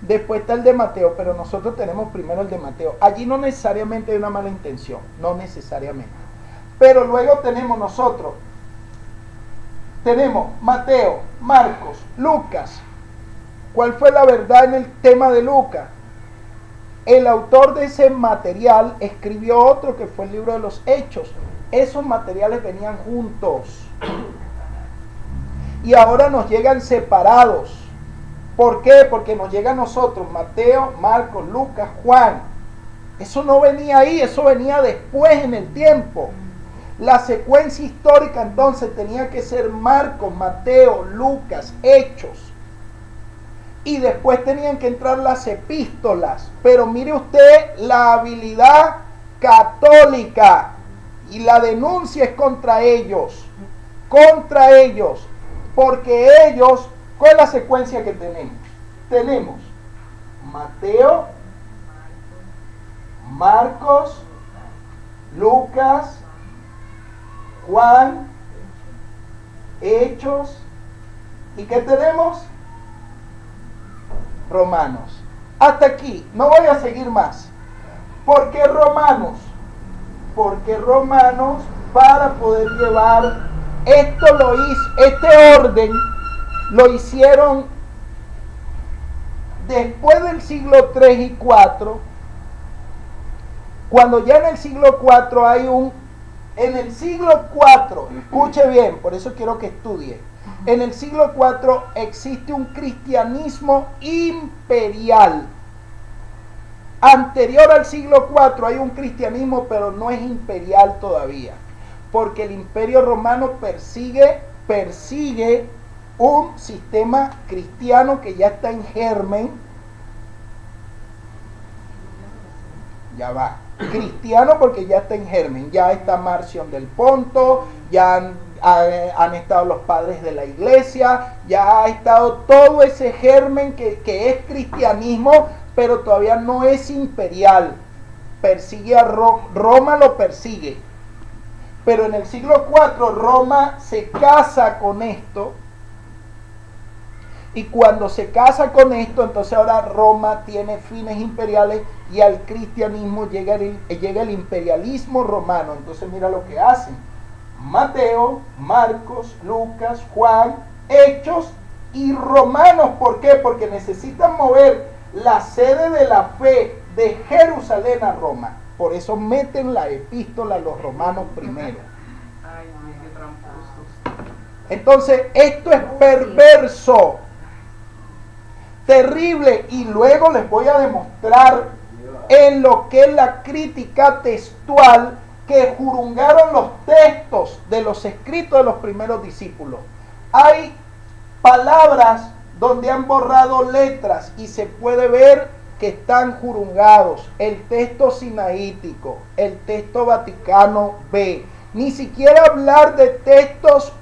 Speaker 1: Después está el de Mateo, pero nosotros tenemos primero el de Mateo. Allí no necesariamente hay una mala intención, no necesariamente. Pero luego tenemos Mateo, Marcos, Lucas. ¿Cuál fue la verdad en el tema de Lucas? El autor de ese material escribió otro que fue el libro de los Hechos. Esos materiales venían juntos y ahora nos llegan separados. ¿Por qué? Porque nos llega a nosotros Mateo, Marcos, Lucas, Juan. Eso no venía ahí, eso venía después en el tiempo. La secuencia histórica entonces tenía que ser Marcos, Mateo, Lucas, Hechos. Y después tenían que entrar las epístolas. Pero mire usted la habilidad católica. Y la denuncia es contra ellos. Contra ellos. Porque ellos, ¿cuál es la secuencia que tenemos? Tenemos Mateo, Marcos, Lucas, Juan, Hechos. ¿Y qué tenemos? Romanos. Hasta aquí, no voy a seguir más. ¿Por qué Romanos? Porque Romanos, para poder llevar esto, este orden lo hicieron después del siglo 3 y 4, cuando ya en el siglo 4 en el siglo 4, escuche bien, por eso quiero que estudie. En el siglo 4 existe un cristianismo imperial. Anterior al siglo 4 hay un cristianismo, pero no es imperial todavía. Porque el Imperio Romano persigue un sistema cristiano que ya está en germen. Ya va. Cristiano porque ya está en germen. Ya está Marción del Ponto, ya han estado los padres de la iglesia, ya ha estado todo ese germen que es cristianismo, pero todavía no es imperial. Persigue a Roma, lo persigue. Pero en el siglo IV Roma se casa con esto. Y cuando se casa con esto, entonces ahora Roma tiene fines imperiales y al cristianismo llega el imperialismo romano. Entonces mira lo que hacen. Mateo, Marcos, Lucas, Juan, Hechos y Romanos. ¿Por qué? Porque necesitan mover la sede de la fe de Jerusalén a Roma. Por eso meten la epístola a los romanos primero.
Speaker 3: Ay, qué tramposos.
Speaker 1: Entonces, esto es perverso, terrible, y luego les voy a demostrar en lo que es la crítica textual que jurungaron los textos de los escritos de los primeros discípulos. Hay palabras donde han borrado letras y se puede ver que están jurungados. El texto sinaítico, el texto Vaticano B, ni siquiera hablar de textos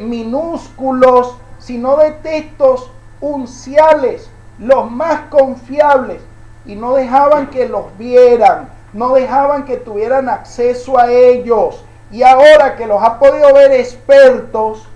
Speaker 1: minúsculos, sino de textos unciales, los más confiables, y no dejaban que los vieran, no dejaban que tuvieran acceso a ellos. Y ahora que los ha podido ver expertos,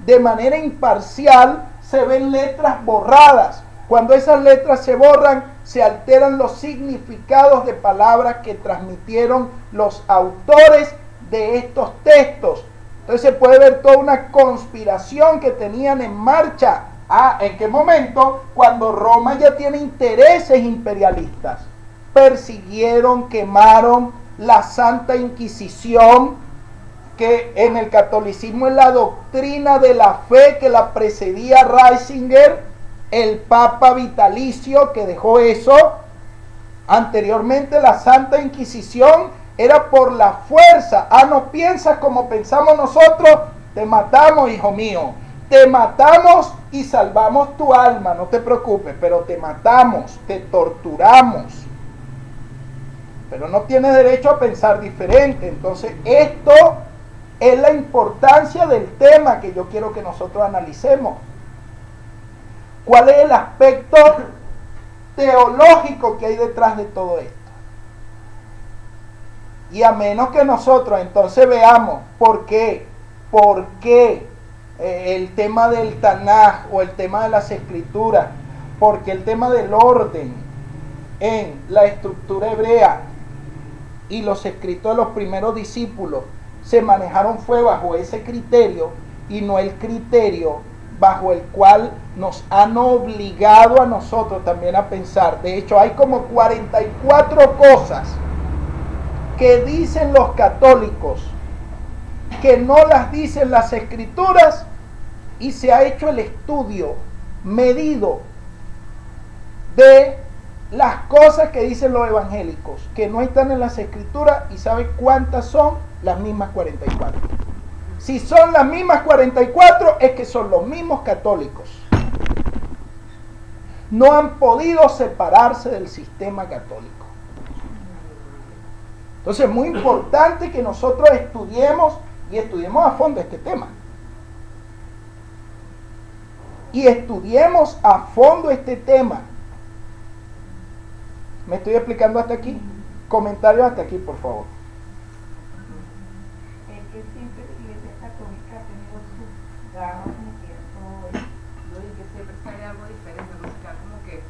Speaker 1: de manera imparcial, se ven letras borradas. Cuando esas letras se borran, se alteran los significados de palabras que transmitieron los autores de estos textos. Entonces se puede ver toda una conspiración que tenían en marcha. ¿En qué momento? Cuando Roma ya tiene intereses imperialistas. Persiguieron, quemaron la Santa Inquisición, que en el catolicismo es la doctrina de la fe que la precedía Ratzinger, el Papa vitalicio que dejó eso. Anteriormente la Santa Inquisición era por la fuerza. No piensas como pensamos nosotros, te matamos, hijo mío. Te matamos y salvamos tu alma, no te preocupes, pero te matamos, te torturamos. Pero no tienes derecho a pensar diferente. Entonces esto es la importancia del tema que yo quiero que nosotros analicemos. ¿Cuál es el aspecto teológico que hay detrás de todo esto? Y a menos que nosotros entonces veamos por qué el tema del Tanaj o el tema de las escrituras, porque el tema del orden en la estructura hebrea y los escritos de los primeros discípulos se manejaron fue bajo ese criterio y no el criterio bajo el cual nos han obligado a nosotros también a pensar. De hecho, hay como 44 cosas que dicen los católicos que no las dicen las escrituras, y se ha hecho el estudio medido de las cosas que dicen los evangélicos que no están en las escrituras, y ¿sabe cuántas son? Las mismas 44. Si son las mismas 44, es que son los mismos católicos. No han podido separarse del sistema católico. Entonces es muy importante que nosotros estudiemos a fondo este tema. Y estudiemos a fondo este tema. ¿Me estoy explicando hasta aquí? Comentarios hasta aquí, por favor.
Speaker 2: Es que siempre la Iglesia Católica ha tenido sus garras metiendo
Speaker 6: No, y que siempre sale algo diferente, no se queda como que...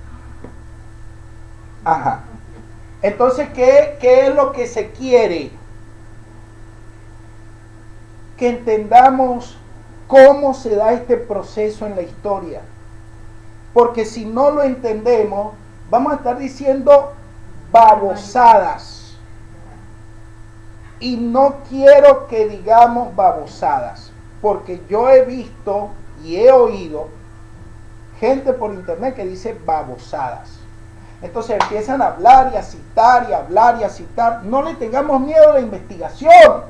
Speaker 1: Ajá. Entonces, ¿qué es lo que se quiere? Que entendamos cómo se da este proceso en la historia. Porque si no lo entendemos, vamos a estar diciendo babosadas. Y no quiero que digamos babosadas, porque yo he visto y he oído gente por internet que dice babosadas. Entonces empiezan a hablar y a citar y a hablar y a citar. No le tengamos miedo a la investigación.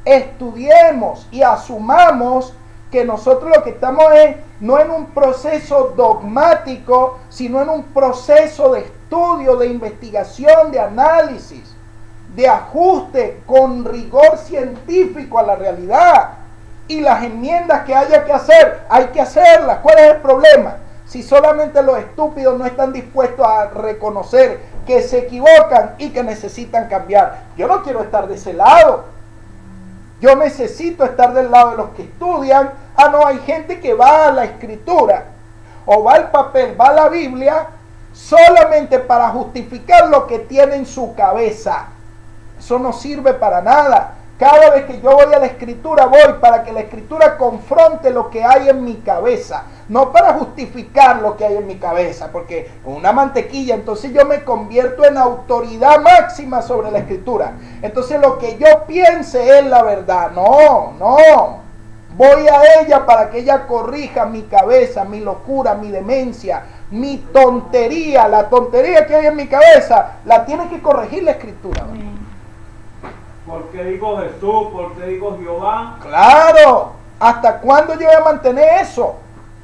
Speaker 1: Estudiemos y asumamos que nosotros lo que estamos es no en un proceso dogmático, sino en un proceso de estudio, de investigación, de análisis, de ajuste con rigor científico a la realidad. Y las enmiendas que haya que hacer, hay que hacerlas. ¿Cuál es el problema? Si solamente los estúpidos no están dispuestos a reconocer que se equivocan y que necesitan cambiar. Yo no quiero estar de ese lado. Yo necesito estar del lado de los que estudian. No, hay gente que va a la escritura o va al papel, va a la Biblia solamente para justificar lo que tiene en su cabeza. Eso no sirve para nada. Cada vez que yo voy a la escritura, voy para que la escritura confronte lo que hay en mi cabeza, no para justificar lo que hay en mi cabeza, porque con una mantequilla entonces yo me convierto en autoridad máxima sobre la escritura. Entonces lo que yo piense es la verdad. No, voy a ella para que ella corrija mi cabeza, mi locura, mi demencia, mi tontería. La tontería que hay en mi cabeza la tiene que corregir la escritura, ¿no?
Speaker 5: ¿Por qué digo Jesús? ¿Por qué digo Jehová?
Speaker 1: Claro. ¿Hasta cuándo yo voy a mantener eso?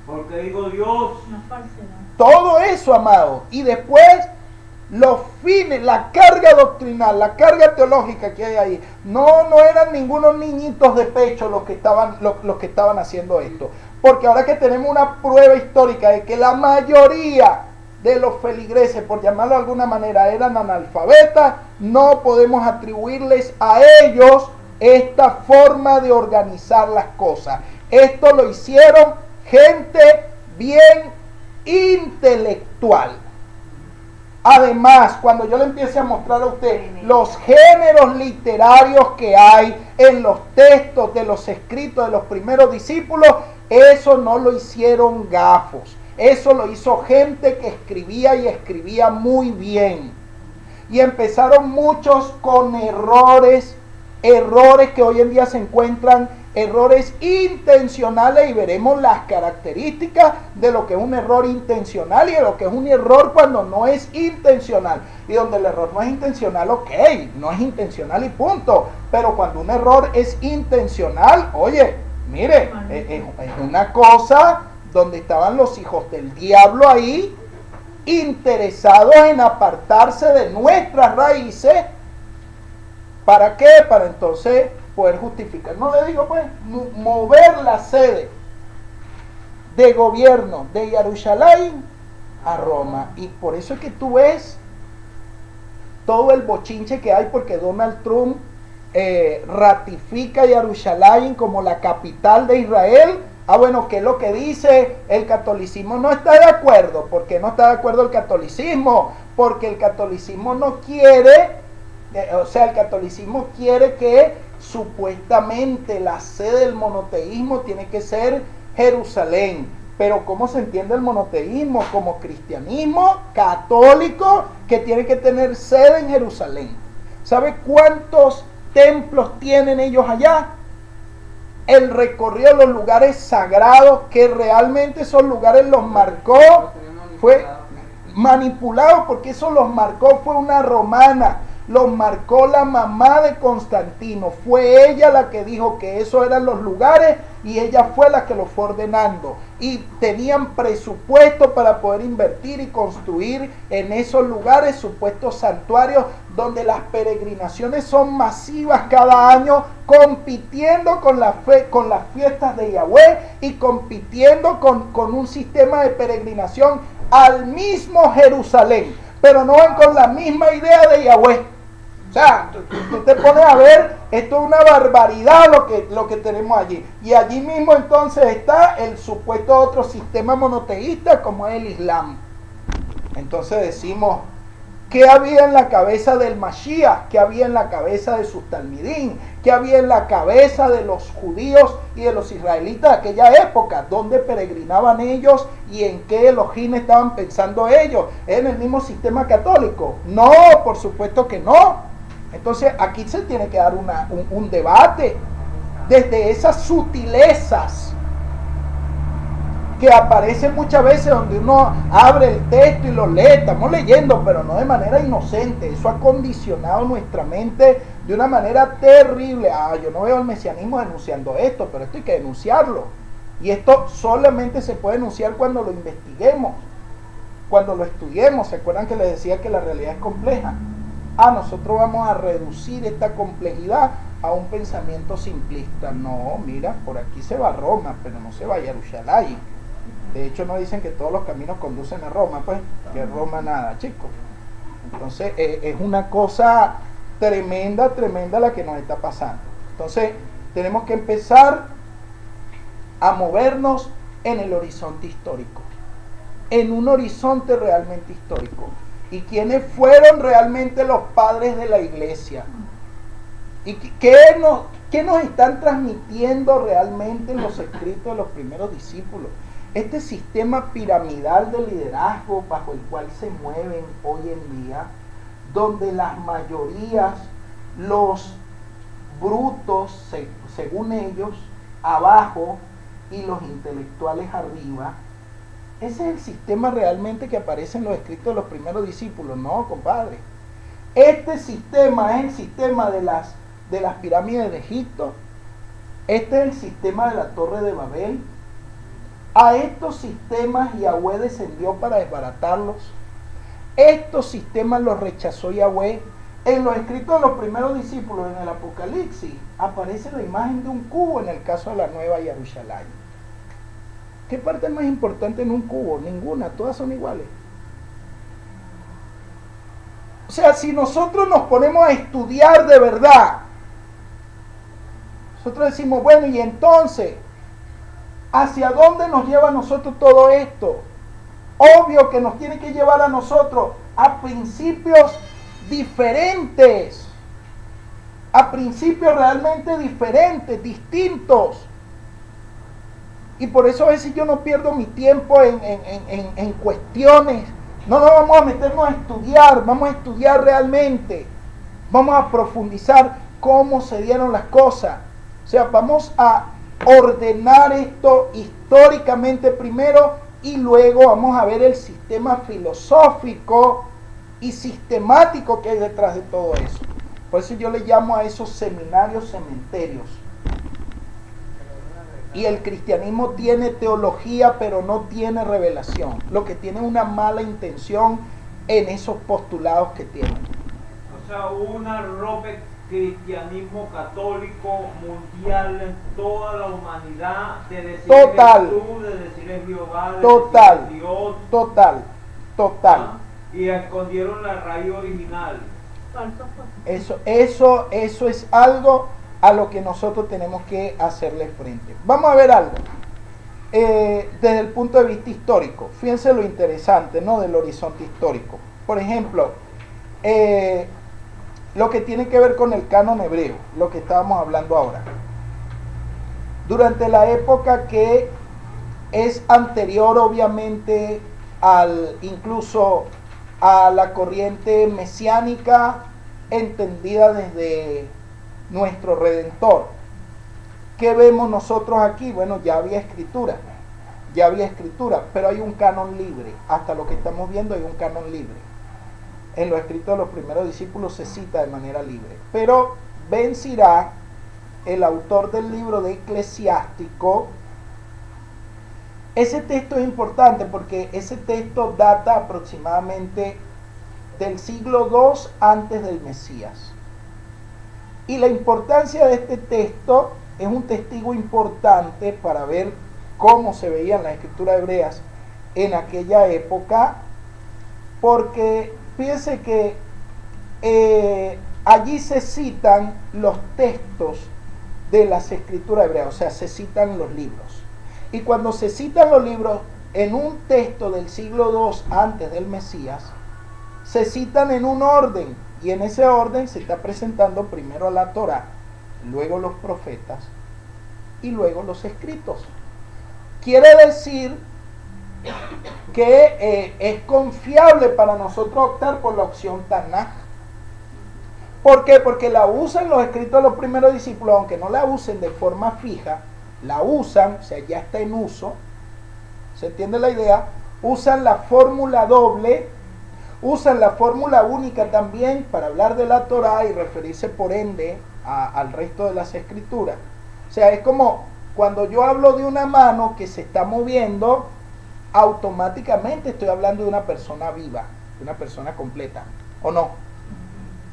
Speaker 5: ¿Por qué digo Dios?
Speaker 4: Una falsedad.
Speaker 1: Todo eso, amado. Y después los fines, la carga doctrinal, la carga teológica que hay ahí. No eran ningunos niñitos de pecho los que estaban haciendo esto. Porque ahora que tenemos una prueba histórica de que la mayoría de los feligreses, por llamarlo de alguna manera, eran analfabetas, no podemos atribuirles a ellos esta forma de organizar las cosas. Esto lo hicieron gente bien intelectual. Además, cuando yo le empiece a mostrar a usted los géneros literarios que hay en los textos de los escritos de los primeros discípulos, eso no lo hicieron gafos. Eso lo hizo gente que escribía y escribía muy bien. Y empezaron muchos con errores que hoy en día se encuentran, errores intencionales, y veremos las características de lo que es un error intencional y de lo que es un error cuando no es intencional. Y donde el error no es intencional, ok, no es intencional y punto. Pero cuando un error es intencional, oye, mire, es una cosa donde estaban los hijos del diablo ahí, interesados en apartarse de nuestras raíces. ¿Para qué? Para entonces poder justificar. No le digo pues, mover la sede de gobierno de Jerusalén a Roma. Y por eso es que tú ves todo el bochinche que hay, porque Donald Trump ratifica Jerusalén como la capital de Israel. Bueno, ¿qué es lo que dice? El catolicismo no está de acuerdo. ¿Por qué no está de acuerdo el catolicismo? Porque el catolicismo no quiere, el catolicismo quiere que supuestamente la sede del monoteísmo tiene que ser Jerusalén. Pero ¿cómo se entiende el monoteísmo? Como cristianismo católico que tiene que tener sede en Jerusalén. ¿Sabe cuántos templos tienen ellos allá? El recorrido de los lugares sagrados, que realmente esos lugares los marcó, fue manipulado, porque eso los marcó, fue una romana, los marcó la mamá de Constantino, fue ella la que dijo que esos eran los lugares y ella fue la que los fue ordenando, y tenían presupuesto para poder invertir y construir en esos lugares supuestos santuarios donde las peregrinaciones son masivas cada año, compitiendo con las fiestas de Yahweh y compitiendo con un sistema de peregrinación al mismo Jerusalén, pero no van con la misma idea de Yahweh. O sea, tú te pones a ver, esto es una barbaridad lo que tenemos allí. Y allí mismo entonces está el supuesto otro sistema monoteísta como es el Islam. Entonces decimos, ¿qué había en la cabeza del Mashiach? ¿Qué había en la cabeza de sus talmidín? ¿Qué había en la cabeza de los judíos y de los israelitas de aquella época? ¿Dónde peregrinaban ellos y en qué Elohim estaban pensando ellos? ¿En el mismo sistema católico? No, por supuesto que no. Entonces aquí se tiene que dar un debate desde esas sutilezas que aparecen muchas veces donde uno abre el texto y lo lee, estamos leyendo, pero no de manera inocente. Eso ha condicionado nuestra mente de una manera terrible. Yo no veo el mesianismo denunciando esto, pero esto hay que denunciarlo. Y esto solamente se puede denunciar cuando lo investiguemos, cuando lo estudiemos. ¿Se acuerdan que les decía que la realidad es compleja? Nosotros vamos a reducir esta complejidad a un pensamiento simplista. No, mira, por aquí se va a Roma, pero no se va a Jerusalén. De hecho, no dicen que todos los caminos conducen a Roma, pues, que Roma nada, chicos. Entonces, es una cosa tremenda la que nos está pasando. Entonces, tenemos que empezar a movernos en el horizonte histórico, en un horizonte realmente histórico. ¿Y quiénes fueron realmente los padres de la iglesia? ¿Y qué nos están transmitiendo realmente en los escritos de los primeros discípulos? Este sistema piramidal de liderazgo bajo el cual se mueven hoy en día, donde las mayorías, los brutos, según ellos, abajo, y los intelectuales arriba. Ese es el sistema realmente que aparece en los escritos de los primeros discípulos. No, compadre. Este sistema es el sistema de las pirámides de Egipto. Este es el sistema de la Torre de Babel. A estos sistemas Yahweh descendió para desbaratarlos. Estos sistemas los rechazó Yahweh. En los escritos de los primeros discípulos, en el Apocalipsis, aparece la imagen de un cubo en el caso de la Nueva Jerusalén. ¿Qué parte es más importante en un cubo? Ninguna, todas son iguales. O sea, si nosotros nos ponemos a estudiar de verdad, nosotros decimos, bueno, y entonces, ¿hacia dónde nos lleva a nosotros todo esto? Obvio que nos tiene que llevar a nosotros a principios diferentes, a principios realmente diferentes, distintos. Y por eso a veces yo no pierdo mi tiempo en cuestiones. No vamos a meternos a estudiar, vamos a estudiar realmente. Vamos a profundizar cómo se dieron las cosas. O sea, vamos a ordenar esto históricamente primero y luego vamos a ver el sistema filosófico y sistemático que hay detrás de todo eso. Por eso yo le llamo a esos seminarios cementerios. Y el cristianismo tiene teología, pero no tiene revelación. Lo que tiene es una mala intención en esos postulados que tienen.
Speaker 5: O sea, una ropa cristianismo católico mundial en toda la humanidad, de decir
Speaker 1: Total.
Speaker 5: Jesús, de decir Jehová, de
Speaker 1: Total.
Speaker 5: decir Dios.
Speaker 1: Total.
Speaker 5: ¿Ah? Y escondieron la raíz original.
Speaker 1: Eso es algo a lo que nosotros tenemos que hacerle frente. Vamos a ver algo. Desde el punto de vista histórico. Fíjense lo interesante, ¿no? Del horizonte histórico. Por ejemplo, lo que tiene que ver con el canon hebreo, lo que estábamos hablando ahora. Durante la época que es anterior, obviamente, incluso a la corriente mesiánica entendida desde nuestro Redentor. ¿Qué vemos nosotros aquí? Bueno, ya había escritura, pero hay un canon libre. Hasta lo que estamos viendo hay un canon libre. En los escritos de los primeros discípulos se cita de manera libre. Pero Ben Sirá, el autor del libro de Eclesiástico, ese texto es importante porque ese texto data aproximadamente del siglo II antes del Mesías. Y la importancia de este texto es un testigo importante para ver cómo se veían las escrituras hebreas en aquella época, porque fíjense que allí se citan los textos de las escrituras hebreas, o sea, se citan los libros. Y cuando se citan los libros en un texto del siglo II antes del Mesías, se citan en un orden, y en ese orden se está presentando primero la Torá, luego los profetas y luego los escritos. Quiere decir que es confiable para nosotros optar por la opción Tanaj. ¿Por qué? Porque la usan los escritos de los primeros discípulos, aunque no la usen de forma fija, la usan, o sea, ya está en uso. ¿Se entiende la idea? Usan la fórmula doble, usan la fórmula única también para hablar de la Torá y referirse por ende al resto de las escrituras. O sea, es como cuando yo hablo de una mano que se está moviendo, automáticamente estoy hablando de una persona viva, de una persona completa, ¿o no?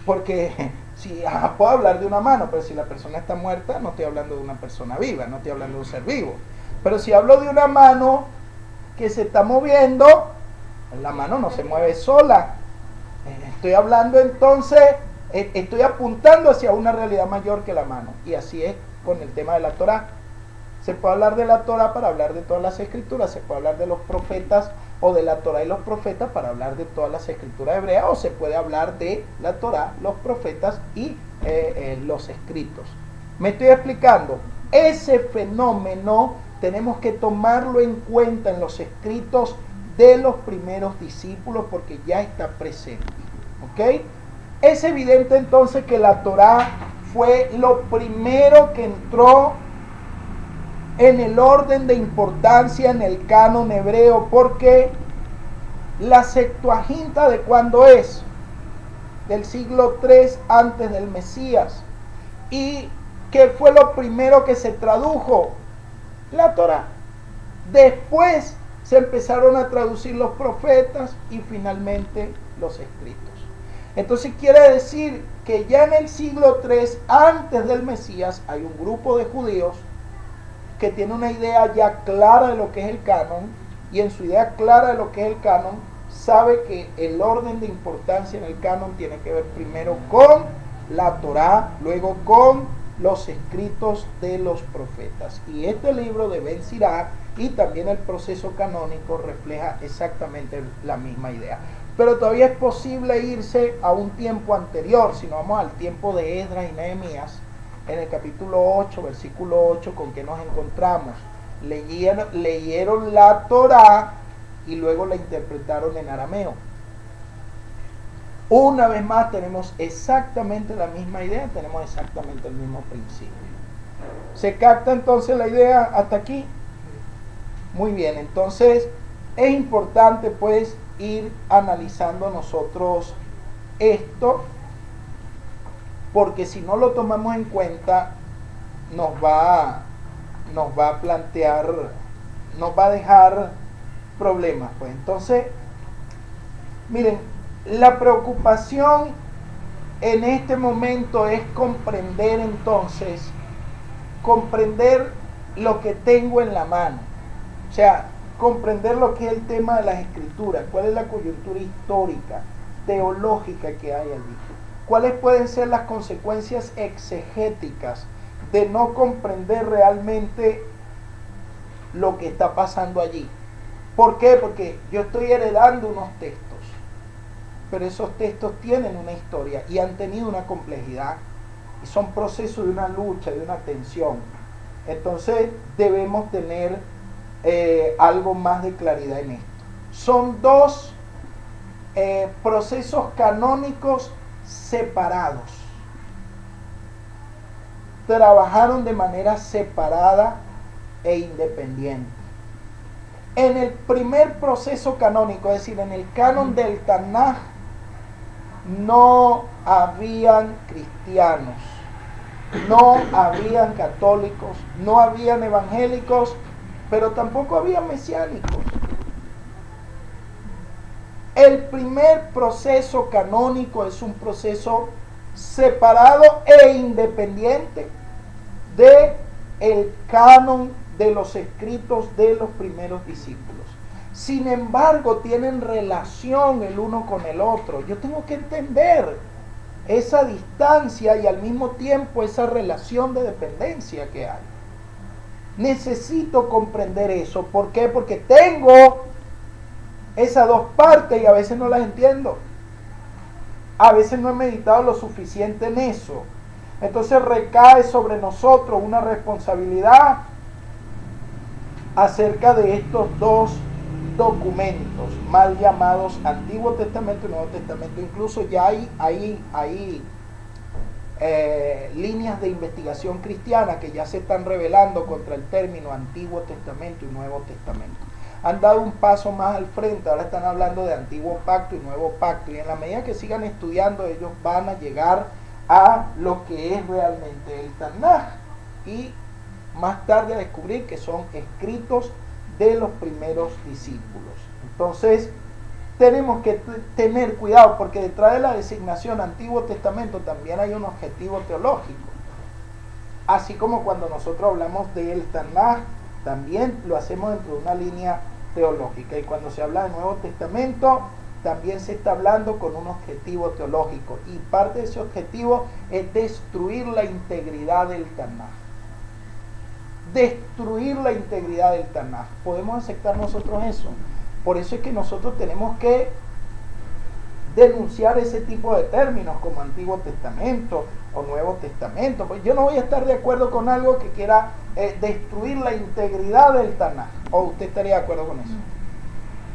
Speaker 1: Porque si puedo hablar de una mano, pero si la persona está muerta, no estoy hablando de una persona viva, no estoy hablando de un ser vivo. Pero si hablo de una mano que se está moviendo, la mano no se mueve sola. Estoy hablando entonces, estoy apuntando hacia una realidad mayor que la mano. Y así es con el tema de la Torá. Se puede hablar de la Torá para hablar de todas las escrituras, se puede hablar de los profetas o de la Torá y los profetas para hablar de todas las escrituras hebreas, o se puede hablar de la Torá, los profetas y los escritos. Me estoy explicando. Ese fenómeno tenemos que tomarlo en cuenta en los escritos de los primeros discípulos porque ya está presente. ¿Ok? Es evidente entonces que la Torá fue lo primero que entró en el orden de importancia en el canon hebreo, porque la Septuaginta, ¿de cuándo es? Del siglo III antes del Mesías. ¿Y qué fue lo primero que se tradujo? La Torá. Después se empezaron a traducir los profetas y finalmente los escritos. Entonces quiere decir que ya en el siglo III antes del Mesías hay un grupo de judíos que tiene una idea ya clara de lo que es el canon, y en su idea clara de lo que es el canon sabe que el orden de importancia en el canon tiene que ver primero con la Torá, luego con los escritos de los profetas. Y este libro de Ben Sirach y también el proceso canónico refleja exactamente la misma idea. Pero todavía es posible irse a un tiempo anterior, si no vamos al tiempo de Esdras y Nehemías, en el capítulo 8, versículo 8, ¿con qué nos encontramos? Leyeron la Torá y luego la interpretaron en arameo. Una vez más tenemos exactamente la misma idea, tenemos exactamente el mismo principio. ¿Se capta entonces la idea hasta aquí? Muy bien, entonces es importante pues ir analizando nosotros esto, porque si no lo tomamos en cuenta nos va a plantear, nos va a dejar problemas pues. Entonces, miren, la preocupación en este momento es comprender entonces, comprender lo que tengo en la mano, o sea, comprender lo que es el tema de las escrituras, cuál es la coyuntura histórica, teológica que hay allí, cuáles pueden ser las consecuencias exegéticas de no comprender realmente lo que está pasando allí. ¿Por qué? Porque yo estoy heredando unos textos, pero esos textos tienen una historia y han tenido una complejidad y son procesos de una lucha, de una tensión. Entonces debemos tener algo más de claridad en esto. Son dos procesos canónicos separados. Trabajaron de manera separada e independiente. En el primer proceso canónico, es decir, en el canon del Tanaj, no habían cristianos, no habían católicos, no habían evangélicos, pero tampoco había mesiánicos. El primer proceso canónico es un proceso separado e independiente de el canon de los escritos de los primeros discípulos. Sin embargo, tienen relación el uno con el otro. Yo tengo que entender esa distancia y al mismo tiempo esa relación de dependencia que hay. Necesito comprender eso. ¿Por qué? Porque tengo esas dos partes y a veces no las entiendo. A veces no he meditado lo suficiente en eso. Entonces recae sobre nosotros una responsabilidad acerca de estos dos documentos mal llamados Antiguo Testamento y Nuevo Testamento. Incluso ya hay líneas de investigación cristiana que ya se están rebelando contra el término Antiguo Testamento y Nuevo Testamento. Han dado un paso más al frente, ahora están hablando de Antiguo Pacto y Nuevo Pacto, y en la medida que sigan estudiando ellos van a llegar a lo que es realmente el Tanaj y más tarde a descubrir que son escritos de los primeros discípulos. Entonces tenemos que tener cuidado, porque detrás de la designación Antiguo Testamento también hay un objetivo teológico. Así como cuando nosotros hablamos del Tanaj, también lo hacemos dentro de una línea teológica. Y cuando se habla de Nuevo Testamento, también se está hablando con un objetivo teológico. Y parte de ese objetivo es destruir la integridad del Tanaj. Destruir la integridad del Tanaj. ¿Podemos aceptar nosotros eso? Por eso es que nosotros tenemos que denunciar ese tipo de términos como Antiguo Testamento o Nuevo Testamento. Pues yo no voy a estar de acuerdo con algo que quiera destruir la integridad del Tanaj. ¿O usted estaría de acuerdo con eso?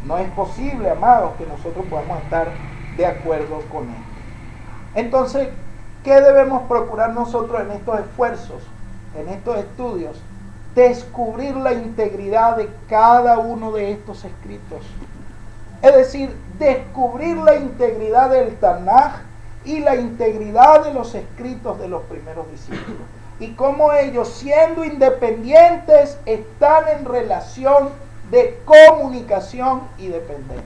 Speaker 1: No es posible, amados, que nosotros podamos estar de acuerdo con esto. Entonces, ¿qué debemos procurar nosotros en estos esfuerzos, en estos estudios? Descubrir la integridad de cada uno de estos escritos. Es decir, descubrir la integridad del Tanaj y la integridad de los escritos de los primeros discípulos. Y cómo ellos, siendo independientes, están en relación de comunicación y dependencia.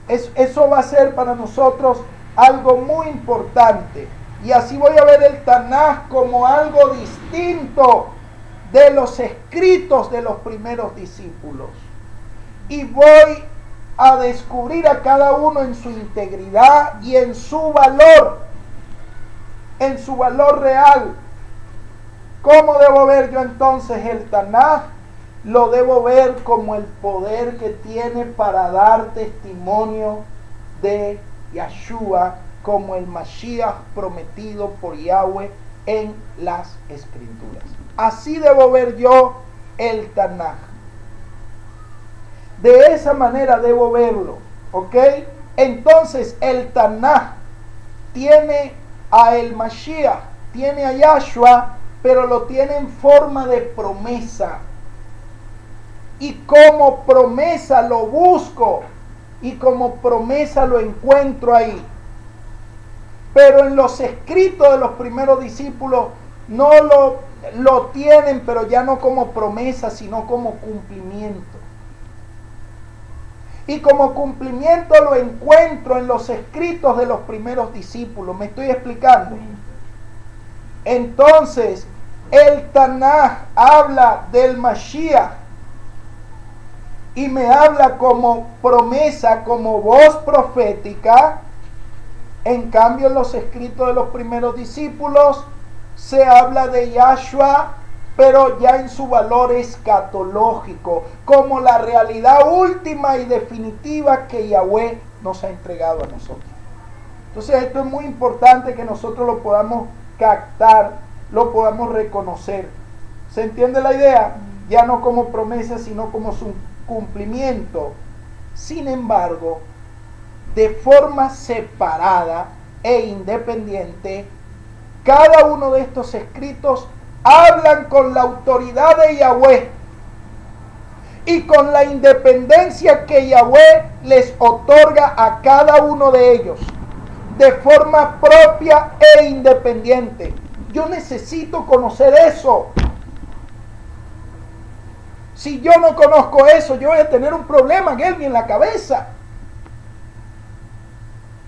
Speaker 1: Eso va a ser para nosotros algo muy importante. Y así voy a ver el Tanaj como algo distinto de los escritos de los primeros discípulos. Y voy a descubrir a cada uno en su integridad y en su valor real. ¿Cómo debo ver yo entonces el Tanaj? Lo debo ver como el poder que tiene para dar testimonio de Yahshua, como el Mashiach prometido por Yahweh en las Escrituras. Así debo ver yo el Tanaj. De esa manera debo verlo, ¿ok? Entonces el Tanaj tiene a el Mashiach, tiene a Yahshua, pero lo tiene en forma de promesa. Y como promesa lo busco, y como promesa lo encuentro ahí. Pero en los escritos de los primeros discípulos no lo tienen, pero ya no como promesa, sino como cumplimiento. Y como cumplimiento lo encuentro en los escritos de los primeros discípulos. ¿Me estoy explicando? Entonces, el Tanaj habla del Mashiach y me habla como promesa, como voz profética. En cambio, en los escritos de los primeros discípulos se habla de Yahshua, pero ya en su valor escatológico, como la realidad última y definitiva que Yahweh nos ha entregado a nosotros. Entonces esto es muy importante que nosotros lo podamos captar, lo podamos reconocer. ¿Se entiende la idea? Ya no como promesa, sino como su cumplimiento. Sin embargo, de forma separada e independiente, cada uno de estos escritos hablan con la autoridad de Yahweh y con la independencia que Yahweh les otorga a cada uno de ellos, de forma propia e independiente. Yo necesito conocer eso. Si yo no conozco eso, yo voy a tener un problema en la cabeza.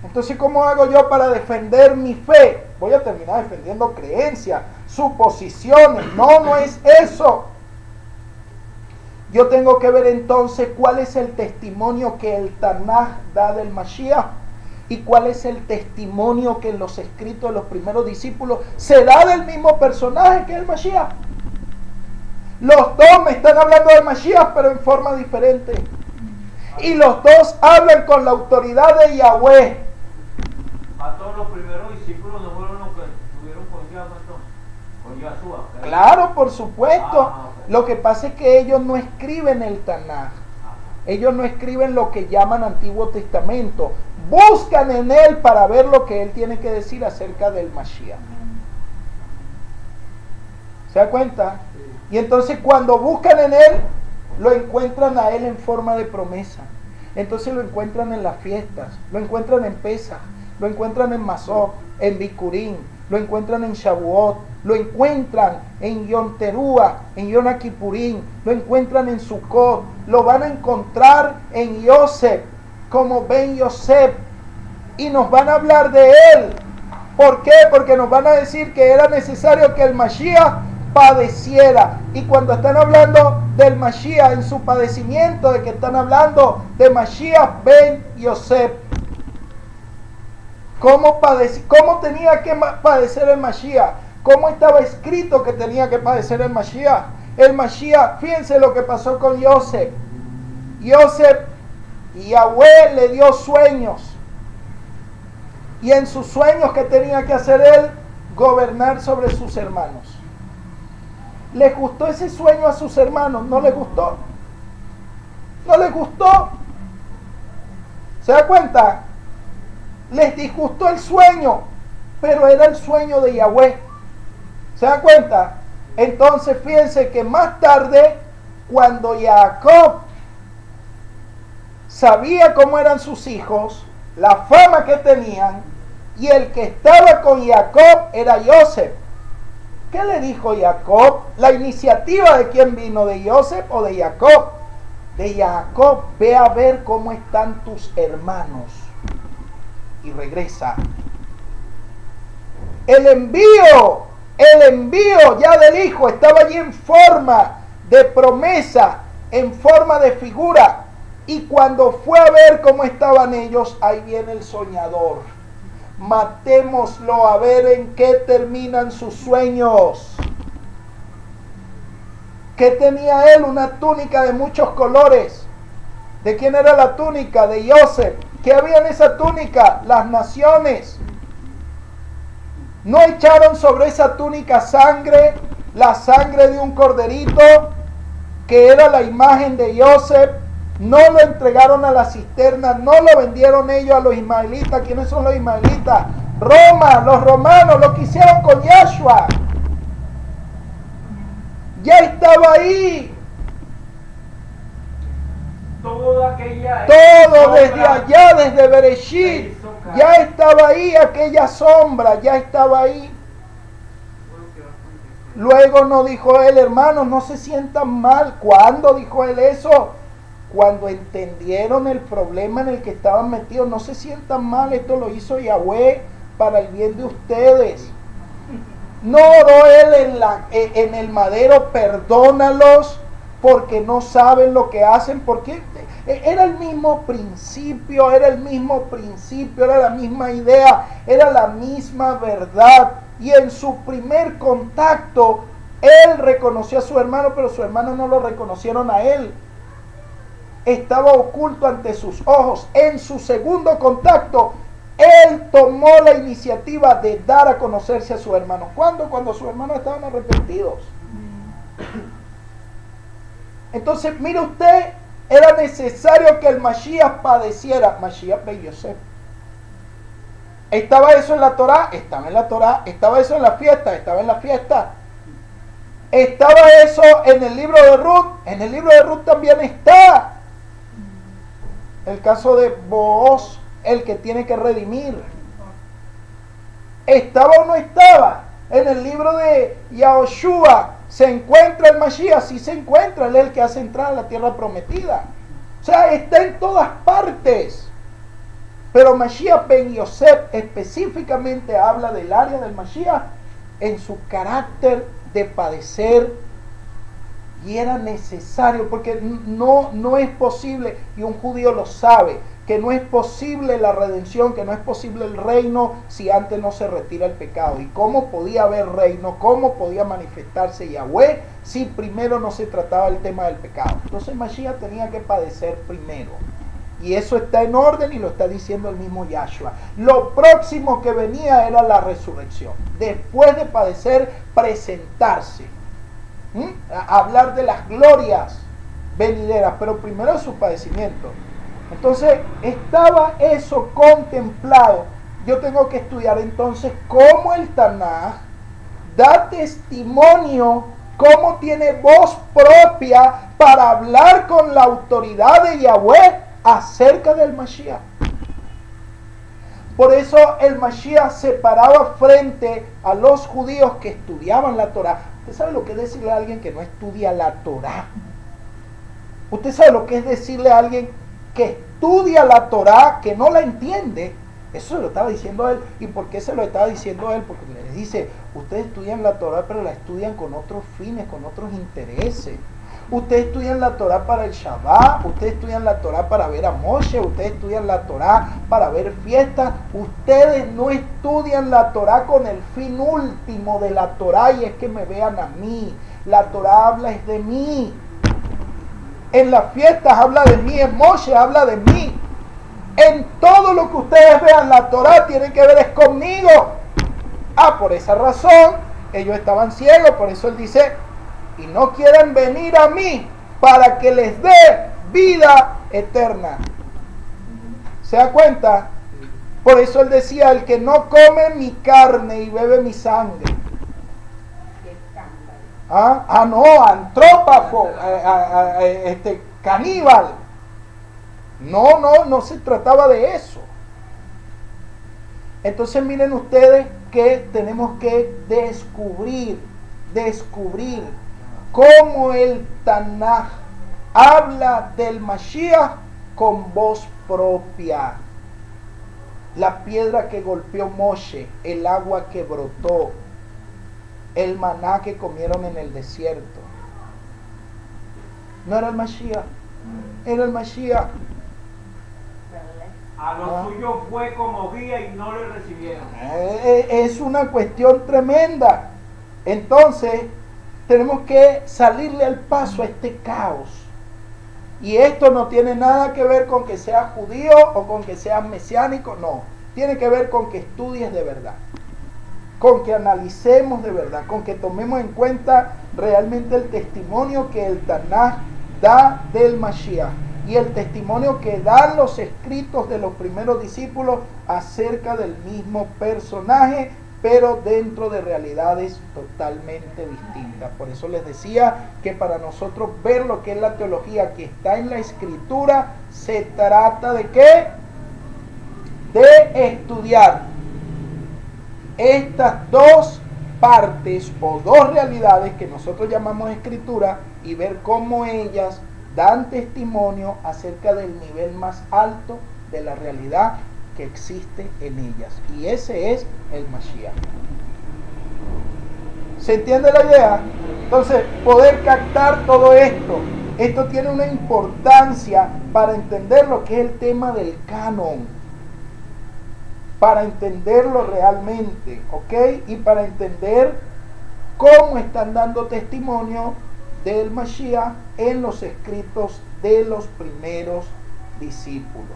Speaker 1: Entonces, ¿cómo hago yo para defender mi fe? Voy a terminar defendiendo creencias, suposiciones. No es eso. Yo tengo que ver entonces cuál es el testimonio que el Tanaj da del Mashiach y cuál es el testimonio que en los escritos de los primeros discípulos se da del mismo personaje que el Mashiach. Los dos me están hablando del Mashiach, pero en forma diferente. Y los dos hablan con la autoridad de Yahweh.
Speaker 5: A todos los primeros discípulos no fueron los que estuvieron con Yahweh entonces, con Yahshua.
Speaker 1: Claro, por supuesto.
Speaker 5: Ok.
Speaker 1: Lo que pasa es que ellos no escriben el Tanaj. Ellos no escriben lo que llaman Antiguo Testamento. Buscan en él para ver lo que él tiene que decir acerca del Mashiach. ¿Se da cuenta? Y entonces cuando buscan en él, lo encuentran a él en forma de promesa. Entonces lo encuentran en las fiestas, lo encuentran en Pesach, lo encuentran en Masó, en Bikurim, lo encuentran en Shavuot, lo encuentran en Yom Teruah, en Yom Kippurim, lo encuentran en Sukkot, lo van a encontrar en Yosef, como Ben Yosef, y nos van a hablar de él. ¿Por qué? Porque nos van a decir que era necesario que el Mashiach padeciera. Y cuando están hablando del Mashiach en su padecimiento, de que están hablando de Mashiach Ben Yosef. ¿Cómo tenía que padecer el Mashiach? ¿Cómo estaba escrito que tenía que padecer el Mashiach? El Mashiach, fíjense lo que pasó con Yosef. Yosef, Yahweh le dio sueños. Y en sus sueños, ¿qué tenía que hacer él? Gobernar sobre sus hermanos. ¿Les gustó ese sueño a sus hermanos? ¿No les gustó? ¿No les gustó? ¿Se da cuenta? Les disgustó el sueño, pero era el sueño de Yahweh. ¿Se da cuenta? Entonces fíjense que más tarde, cuando Jacob sabía cómo eran sus hijos, la fama que tenían, y el que estaba con Jacob era Yosef. ¿Qué le dijo Jacob? ¿La iniciativa de quién vino? ¿De Joseph o de Jacob? De Jacob. Ve a ver cómo están tus hermanos y regresa. El envío ya del hijo estaba allí en forma de promesa, en forma de figura. Y cuando fue a ver cómo estaban ellos, ahí viene el soñador. Matémoslo a ver en qué terminan sus sueños. ¿Qué tenía él? Una túnica de muchos colores. ¿De quién era la túnica? De Joseph. ¿Qué había en esa túnica? Las naciones. No echaron sobre esa túnica sangre, la sangre de un corderito, que era la imagen de Joseph. No lo entregaron a la cisterna, no lo vendieron ellos a los ismaelitas. ¿Quiénes son los ismaelitas? Roma, los romanos, lo que hicieron con Yahshua. Ya estaba ahí.
Speaker 5: Todo
Speaker 1: Desde allá, desde Bereshit, ya estaba ahí aquella sombra, ya estaba ahí. Luego no dijo él, hermanos, no se sientan mal. ¿Cuándo dijo él eso? Cuando entendieron el problema en el que estaban metidos. No se sientan mal, esto lo hizo Yahweh para el bien de ustedes. No oró él en el madero, perdónalos porque no saben lo que hacen, porque era el mismo principio, era la misma idea, era la misma verdad. Y en su primer contacto, él reconoció a su hermano, pero su hermano no lo reconocieron a él. Estaba oculto ante sus ojos. En su segundo contacto, él tomó la iniciativa de dar a conocerse a su hermano. ¿Cuándo? Cuando sus hermanos estaban arrepentidos. Entonces, mire usted, era necesario que el Mashiach padeciera. Mashiach ben Yosef. ¿Estaba eso en la Torá? Estaba en la Torá. ¿Estaba eso en la fiesta? Estaba en la fiesta. ¿Estaba eso en el libro de Ruth? En el libro de Ruth también está. El caso de Booz, el que tiene que redimir. ¿Estaba o no estaba? En el libro de Yahoshua, ¿se encuentra el Mashiach? Sí se encuentra, él es el que hace entrar a la tierra prometida. O sea, está en todas partes. Pero Mashiach ben Yosef específicamente habla del área del Mashiach en su carácter de padecer. Y era necesario, porque no es posible, y un judío lo sabe, que no es posible la redención, que no es posible el reino si antes no se retira el pecado. ¿Y cómo podía haber reino? ¿Cómo podía manifestarse Yahweh si primero no se trataba el tema del pecado? Entonces Mashiach tenía que padecer primero. Y eso está en orden y lo está diciendo el mismo Yahshua. Lo próximo que venía era la resurrección. Después de padecer, presentarse. Hablar de las glorias venideras, pero primero su padecimiento. Entonces estaba eso contemplado. Yo tengo que estudiar entonces cómo el Tanaj da testimonio, cómo tiene voz propia para hablar con la autoridad de Yahweh acerca del Mashiach. Por eso el Mashiach se paraba frente a los judíos que estudiaban la Torah. ¿Usted sabe lo que es decirle a alguien que no estudia la Torah? ¿Usted sabe lo que es decirle a alguien que estudia la Torah, que no la entiende? Eso se lo estaba diciendo él. ¿Y por qué se lo estaba diciendo él? Porque les dice, ustedes estudian la Torah, pero la estudian con otros fines, con otros intereses. Ustedes estudian la Torah para el Shabbat, ustedes estudian la Torah para ver a Moshe, ustedes estudian la Torah para ver fiestas. Ustedes no estudian la Torah con el fin último de la Torah, y es que me vean a mí. La Torah habla es de mí. En las fiestas habla de mí, en Moshe habla de mí. En todo lo que ustedes vean la Torah tiene que ver es conmigo. Por esa razón ellos estaban ciegos, por eso él dice, y no quieren venir a mí para que les dé vida eterna. ¿Se da cuenta? Por eso él decía, el que no come mi carne y bebe mi sangre. No, antrópafo, caníbal. No se trataba de eso. Entonces miren ustedes que tenemos que descubrir descubrir cómo el Tanaj habla del Mashiach con voz propia. La piedra que golpeó Moshe, el agua que brotó, el maná que comieron en el desierto. No era el Mashiach, era el Mashiach.
Speaker 5: A lo suyo fue como guía y no le recibieron.
Speaker 1: Es una cuestión tremenda. Entonces, tenemos que salirle al paso a este caos. Y esto no tiene nada que ver con que seas judío o con que seas mesiánico, no. Tiene que ver con que estudies de verdad, con que analicemos de verdad, con que tomemos en cuenta realmente el testimonio que el Tanaj da del Mashiach y el testimonio que dan los escritos de los primeros discípulos acerca del mismo personaje, pero dentro de realidades totalmente distintas. Por eso les decía que para nosotros ver lo que es la teología que está en la Escritura, se trata de ¿qué? De estudiar estas dos partes o dos realidades que nosotros llamamos Escritura y ver cómo ellas dan testimonio acerca del nivel más alto de la realidad que existe en ellas, y ese es el Mashiach. ¿Se entiende la idea? Entonces, poder captar todo esto tiene una importancia para entender lo que es el tema del canon, para entenderlo realmente, ¿ok? Y para entender cómo están dando testimonio del Mashiach en los escritos de los primeros discípulos.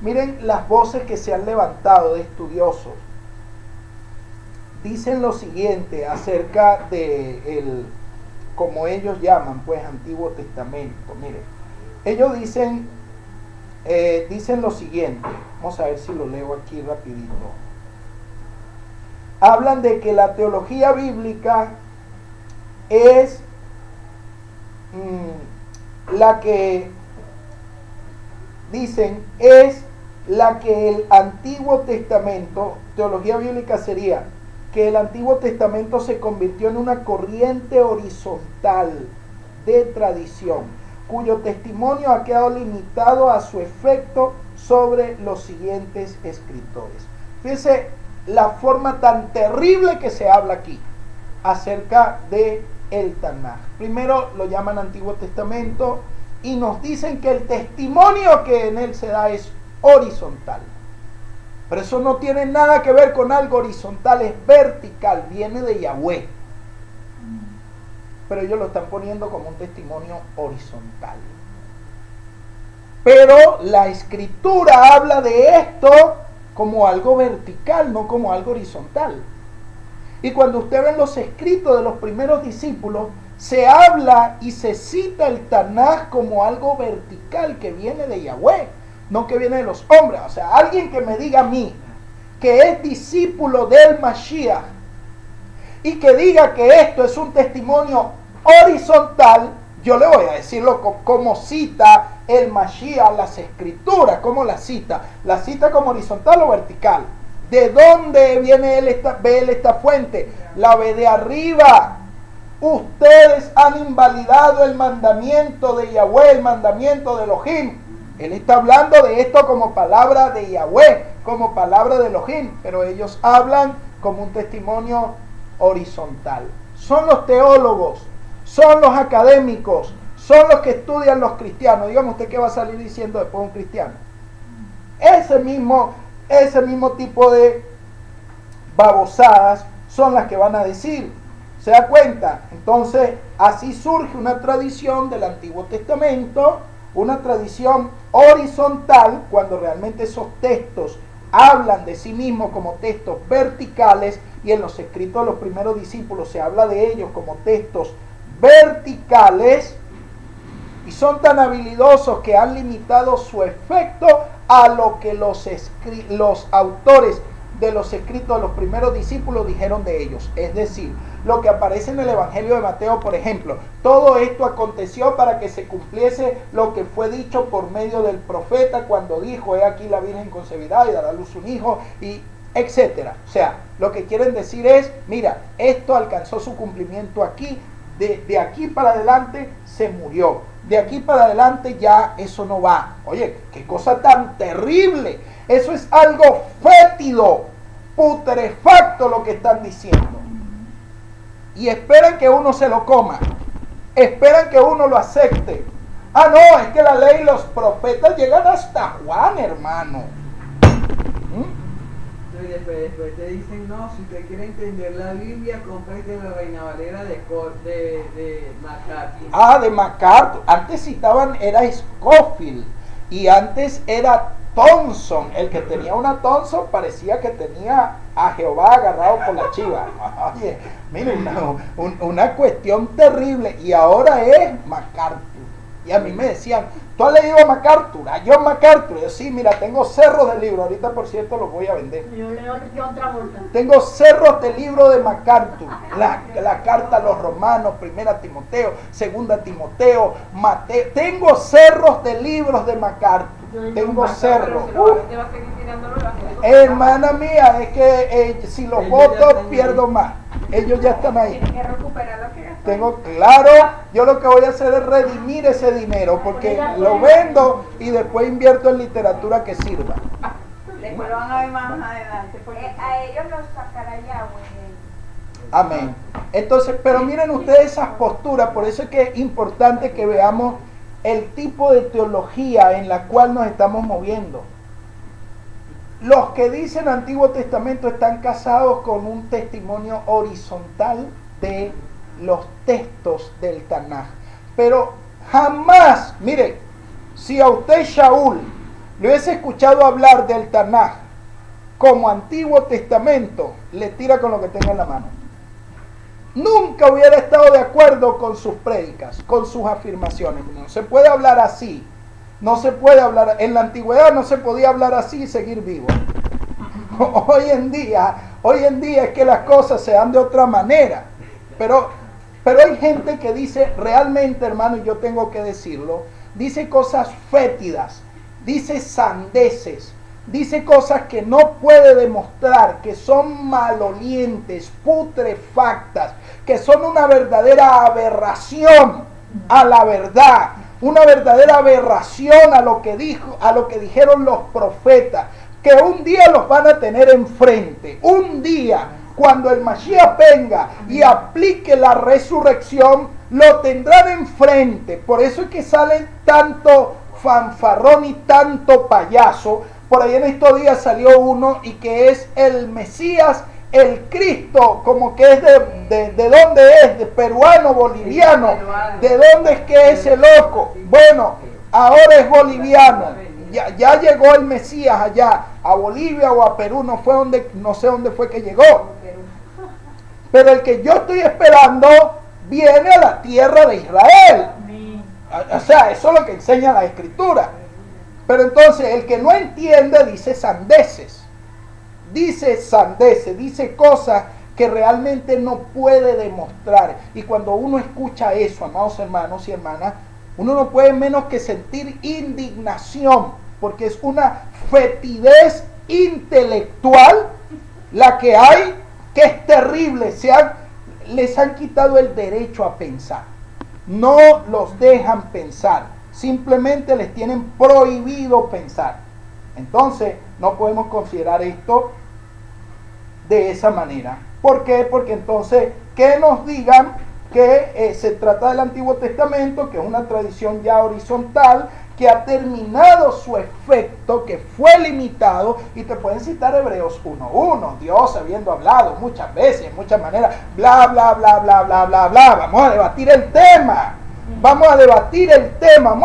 Speaker 1: Miren las voces que se han levantado de estudiosos. Dicen lo siguiente acerca de el, como ellos llaman, pues, Antiguo Testamento. Miren, ellos dicen lo siguiente. Vamos a ver si lo leo aquí rapidito. Hablan de que la teología bíblica es la que dicen es la que el Antiguo Testamento, teología bíblica sería que el Antiguo Testamento se convirtió en una corriente horizontal de tradición, cuyo testimonio ha quedado limitado a su efecto sobre los siguientes escritores. Fíjense la forma tan terrible que se habla aquí acerca de el Tanaj. Primero lo llaman Antiguo Testamento y nos dicen que el testimonio que en él se da es horizontal. Pero eso no tiene nada que ver con algo horizontal, es vertical, viene de Yahweh. Pero ellos lo están poniendo como un testimonio horizontal. Pero la Escritura habla de esto como algo vertical, no como algo horizontal. Y cuando usted ve los escritos de los primeros discípulos, se habla y se cita el Tanaj como algo vertical que viene de Yahweh, no que viene de los hombres. O sea, alguien que me diga a mí que es discípulo del Mashiach y que diga que esto es un testimonio horizontal, yo le voy a decirlo como cita el Mashiach las escrituras, como la cita como horizontal o vertical. ¿De dónde viene ve él esta fuente? La ve de arriba. Ustedes han invalidado el mandamiento de Yahweh, el mandamiento de Elohim. Él está hablando de esto como palabra de Yahweh, como palabra de Elohim, pero ellos hablan como un testimonio horizontal. Son los teólogos, son los académicos, son los que estudian los cristianos. Dígame usted qué va a salir diciendo después un cristiano. Ese mismo tipo de babosadas son las que van a decir. ¿Se da cuenta? Entonces, así surge una tradición del Antiguo Testamento, una tradición horizontal, cuando realmente esos textos hablan de sí mismos como textos verticales, y en los escritos de los primeros discípulos se habla de ellos como textos verticales, y son tan habilidosos que han limitado su efecto a lo que los autores de los escritos de los primeros discípulos dijeron de ellos. Es decir, lo que aparece en el Evangelio de Mateo, por ejemplo, todo esto aconteció para que se cumpliese lo que fue dicho por medio del profeta cuando dijo: he aquí la Virgen concebirá y dará a luz un hijo, y etcétera. O sea, lo que quieren decir es, mira, esto alcanzó su cumplimiento aquí, de aquí para adelante se murió, de aquí para adelante ya eso no va. Oye, qué cosa tan terrible. Eso es algo fétido, putrefacto lo que están diciendo. Y esperan que uno se lo coma, esperan que uno lo acepte. Ah, no, es que la ley y los profetas llegan hasta Juan, hermano.
Speaker 3: Y después te dicen, no, si usted quiere entender la Biblia, cómprate la Reina Valera de MacArthur.
Speaker 1: Ah, de MacArthur. Antes citaban, era Scofield. Y antes era Thompson. El que tenía una Thompson parecía que tenía a Jehová agarrado por la chiva. Oye, miren, una cuestión terrible. Y ahora es MacArthur. Y a mí me decían, ¿tú has leído a MacArthur? A John MacArthur. Yo sí, mira, tengo cerros de libros. Ahorita, por cierto, los voy a vender.
Speaker 4: Yo leo John Travolta.
Speaker 1: Tengo cerros de libros de MacArthur. La carta a los romanos, 1 Timoteo, 2 Timoteo, Mateo. Tengo cerros de libros de MacArthur. Tengo cerros.
Speaker 6: Te va a seguir tirándolo y va a seguir
Speaker 1: Hermana mía, es que si los voto pierdo más. Ellos ya están ahí.
Speaker 2: Tienes que recuperar lo que gastaste.
Speaker 1: Tengo claro, yo lo que voy a hacer es redimir ese dinero porque lo vendo y después invierto en literatura que sirva.
Speaker 2: Después lo van a ver más adelante. Porque
Speaker 7: A ellos los sacará Yahweh.
Speaker 1: Amén. Entonces, pero miren ustedes esas posturas, por eso es que es importante que veamos el tipo de teología en la cual nos estamos moviendo. Los que dicen Antiguo Testamento están casados con un testimonio horizontal de los textos del Tanaj. Pero jamás, mire, si a usted Shaul le hubiese escuchado hablar del Tanaj como Antiguo Testamento, le tira con lo que tenga en la mano. Nunca hubiera estado de acuerdo con sus prédicas, con sus afirmaciones. No se puede hablar así. No se puede hablar, en la antigüedad no se podía hablar así y seguir vivo. Hoy en día es que las cosas se dan de otra manera. Pero hay gente que dice, realmente, hermano, y yo tengo que decirlo, dice cosas fétidas, dice sandeces, dice cosas que no puede demostrar, que son malolientes, putrefactas, que son una verdadera aberración a la verdad. Una verdadera aberración a lo que dijeron los profetas, que un día los van a tener enfrente. Un día, cuando el Mashiach venga y aplique la resurrección, lo tendrán enfrente. Por eso es que salen tanto fanfarrón y tanto payaso. Por ahí en estos días salió uno y que es el Mesías, el Cristo, como que es de dónde es, de peruano, boliviano, de dónde es que es ese loco. Bueno, ahora es boliviano, ya llegó el Mesías allá, a Bolivia o a Perú, no sé dónde fue que llegó. Pero el que yo estoy esperando viene a la tierra de Israel. O sea, eso es lo que enseña la Escritura. Pero entonces el que no entiende dice sandeces. Dice cosas que realmente no puede demostrar. Y cuando uno escucha eso, amados hermanos y hermanas, uno no puede menos que sentir indignación, porque es una fetidez intelectual la que hay, que es terrible. Les han quitado el derecho a pensar. No los dejan pensar. Simplemente les tienen prohibido pensar. Entonces, no podemos considerar esto de esa manera. ¿Por qué? Porque entonces, que nos digan que se trata del Antiguo Testamento, que es una tradición ya horizontal, que ha terminado su efecto, que fue limitado, y te pueden citar Hebreos 1:1, Dios habiendo hablado muchas veces, de muchas maneras, bla, bla, bla, bla, bla, bla, bla. Vamos a debatir el tema. Vamos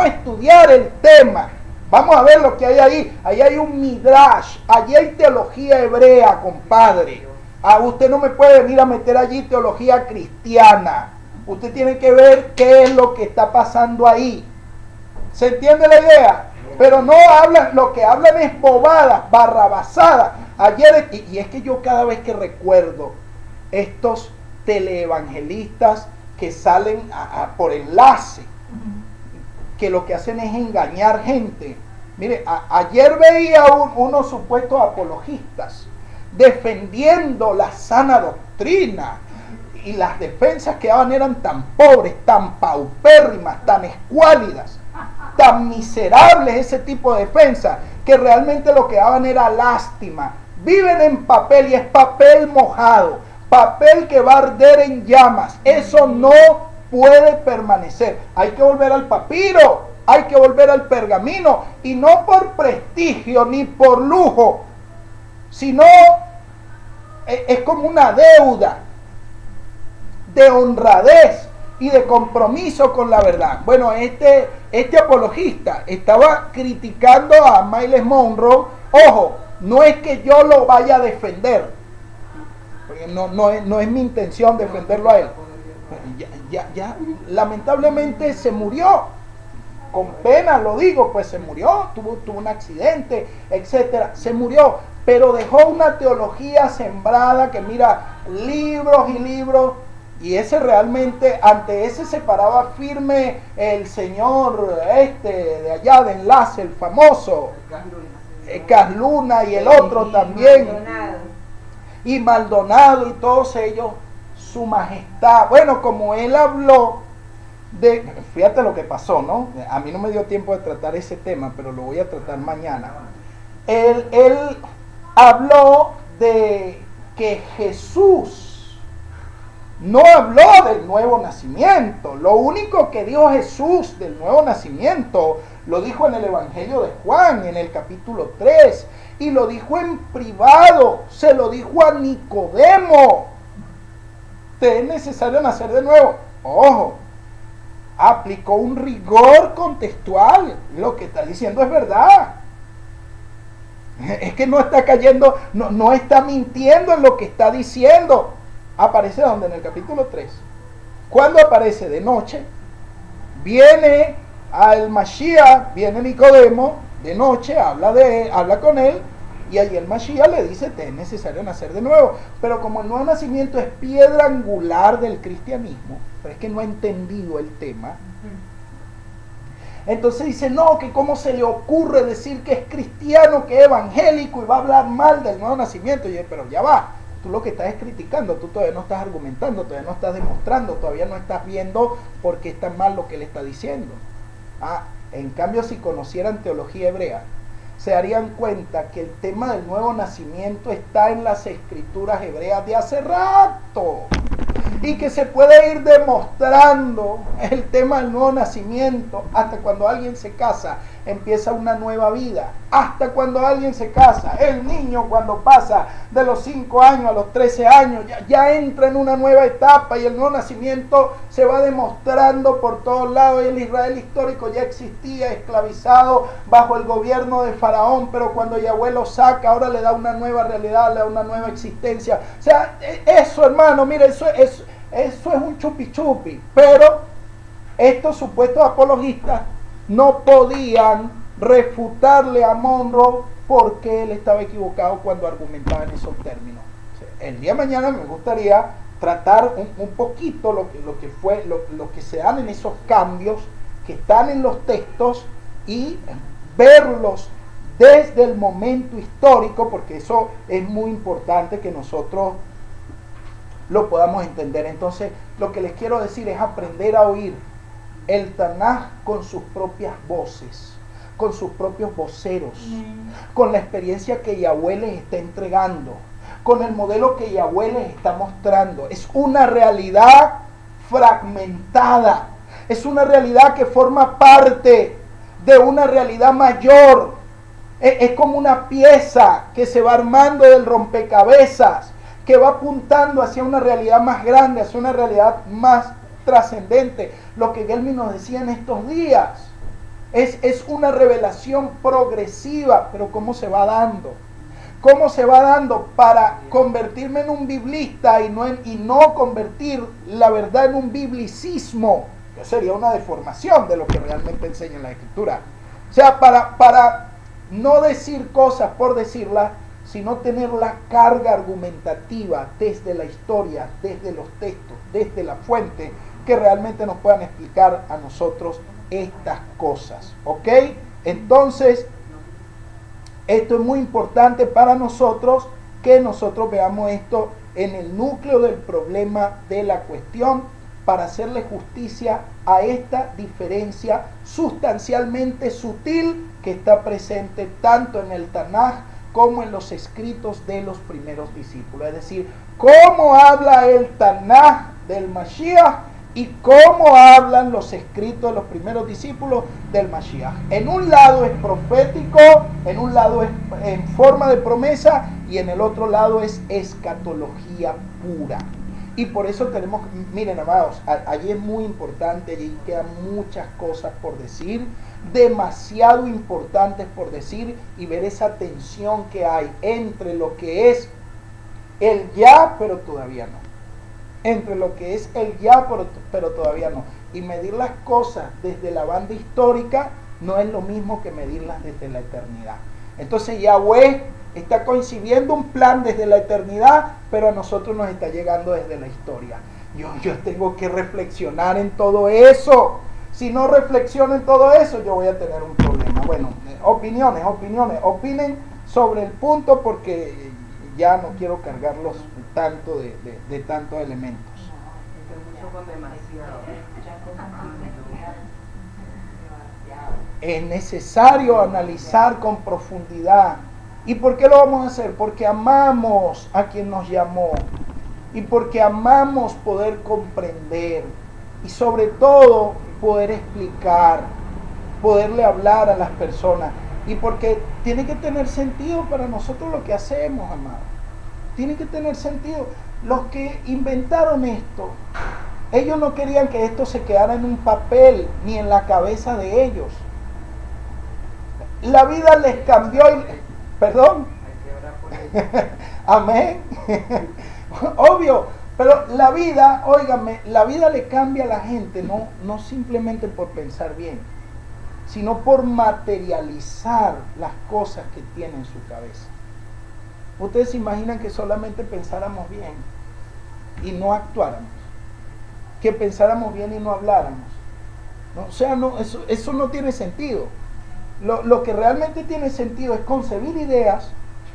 Speaker 1: a estudiar el tema. Vamos a ver lo que hay ahí. Ahí hay un midrash, allí hay teología hebrea, compadre. Usted no me puede venir a meter allí teología cristiana. Usted tiene que ver qué es lo que está pasando ahí. ¿Se entiende la idea? Pero no hablan, lo que hablan es bobadas, barrabasadas. Ayer, y es que yo cada vez que recuerdo estos teleevangelistas que salen por enlace, que lo que hacen es engañar gente. Mire, ayer veía unos supuestos apologistas defendiendo la sana doctrina. Y las defensas que daban eran tan pobres, tan paupérrimas, tan escuálidas, tan miserables ese tipo de defensa, que realmente lo que daban era lástima. Viven en papel y es papel mojado, papel que va a arder en llamas. Eso no puede permanecer. Hay que volver al papiro, hay que volver al pergamino, y no por prestigio ni por lujo, sino es como una deuda de honradez y de compromiso con la verdad. Bueno, este apologista estaba criticando a Myles Monroe. Ojo, no es que yo lo vaya a defender, porque no es mi intención defenderlo a él. Ya, lamentablemente se murió. Con pena lo digo, pues se murió, tuvo un accidente, etcétera, se murió, pero dejó una teología sembrada que mira, libros y libros. Y ese realmente, ante ese se paraba firme el señor de allá de Enlace, el famoso Cas Luna, y el otro también, y Maldonado, y todos ellos, su majestad. Bueno, como él habló fíjate lo que pasó, ¿no? A mí no me dio tiempo de tratar ese tema, pero lo voy a tratar mañana. Él habló de que Jesús no habló del nuevo nacimiento. Lo único que dijo Jesús del nuevo nacimiento lo dijo en el Evangelio de Juan, en el capítulo 3, y lo dijo en privado, se lo dijo a Nicodemo: te es necesario nacer de nuevo. Ojo, aplicó un rigor contextual, lo que está diciendo es verdad. Es que no está cayendo, no está mintiendo en lo que está diciendo. Aparece donde, en el capítulo 3. ¿Cuándo aparece? De noche. Viene al Mashiach, viene Nicodemo, de noche, habla con él, y allí el Mashiach le dice: te es necesario nacer de nuevo. Pero como el nuevo nacimiento es piedra angular del cristianismo, pero es que no ha entendido el tema, entonces dice: no, que cómo se le ocurre decir que es cristiano, que es evangélico, y va a hablar mal del nuevo nacimiento. Y yo, pero ya va, tú lo que estás es criticando, tú todavía no estás argumentando, todavía no estás demostrando, todavía no estás viendo por qué está mal lo que él está diciendo. En cambio, si conocieran teología hebrea, se darían cuenta que el tema del nuevo nacimiento está en las escrituras hebreas de hace rato, y que se puede ir demostrando el tema del nuevo nacimiento hasta cuando alguien se casa, empieza una nueva vida. Hasta cuando alguien se casa, el niño cuando pasa de los 5 años a los 13 años, ya entra en una nueva etapa, y el nuevo nacimiento se va demostrando por todos lados. Y el Israel histórico ya existía, esclavizado bajo el gobierno de Faraón, pero cuando Yahweh lo saca, ahora le da una nueva realidad, le da una nueva existencia. O sea, eso, hermano, mire, eso es un chupi chupi. Pero estos supuestos apologistas no podían refutarle a Monroe porque él estaba equivocado cuando argumentaba en esos términos. El día de mañana me gustaría tratar un poquito lo que se dan en esos cambios que están en los textos, y verlos desde el momento histórico, porque eso es muy importante que nosotros lo podamos entender. Entonces, lo que les quiero decir es aprender a oír el Tanaj con sus propias voces, con sus propios voceros, con la experiencia que Yahweh les está entregando, con el modelo que Yahweh les está mostrando. Es una realidad fragmentada, es una realidad que forma parte de una realidad mayor. Es como una pieza que se va armando del rompecabezas, que va apuntando hacia una realidad más grande, hacia una realidad más trascendente. Lo que Gelmin nos decía en estos días es una revelación progresiva. Pero ¿cómo se va dando? ¿Cómo se va dando para convertirme en un biblista y no convertir la verdad en un biblicismo, que sería una deformación de lo que realmente enseña la Escritura? O sea, para no decir cosas por decirlas, sino tener la carga argumentativa desde la historia, desde los textos, desde la fuente, que realmente nos puedan explicar a nosotros estas cosas. ¿Ok? Entonces, esto es muy importante para nosotros, que nosotros veamos esto en el núcleo del problema de la cuestión para hacerle justicia a esta diferencia sustancialmente sutil que está presente tanto en el Tanaj como en los escritos de los primeros discípulos. Es decir, cómo habla el Tanaj del Mashiach y cómo hablan los escritos de los primeros discípulos del Mashiach. En un lado es profético, en un lado es en forma de promesa y en el otro lado es escatología pura. Y por eso tenemos, miren amados, allí es muy importante, allí quedan muchas cosas por decir, demasiado importantes por decir, y ver esa tensión que hay entre lo que es el ya, pero todavía no. Entre lo que es el ya, pero todavía no. Y medir las cosas desde la banda histórica no es lo mismo que medirlas desde la eternidad. Entonces Yahweh está concibiendo un plan desde la eternidad, pero a nosotros nos está llegando desde la historia. Yo tengo que reflexionar en todo eso. Si no reflexiono en todo eso, yo voy a tener un problema. Bueno, opiniones, opinen sobre el punto porque ya no quiero cargarlos tanto de tantos elementos. Es necesario analizar con profundidad. ¿Y por qué lo vamos a hacer? Porque amamos a quien nos llamó y porque amamos poder comprender y sobre todo poder explicar, poderle hablar a las personas y porque tiene que tener sentido para nosotros lo que hacemos, amados. Tiene que tener sentido. Los que inventaron esto, ellos no querían que esto se quedara en un papel ni en la cabeza de ellos. La vida les cambió y... Perdón. Amén. Obvio. Pero la vida, óigame, la vida le cambia a la gente, no simplemente por pensar bien, sino por materializar las cosas que tiene en su cabeza. Ustedes se imaginan que solamente pensáramos bien y no actuáramos, que pensáramos bien y no habláramos. ¿No? O sea, eso no tiene sentido. Lo que realmente tiene sentido es concebir ideas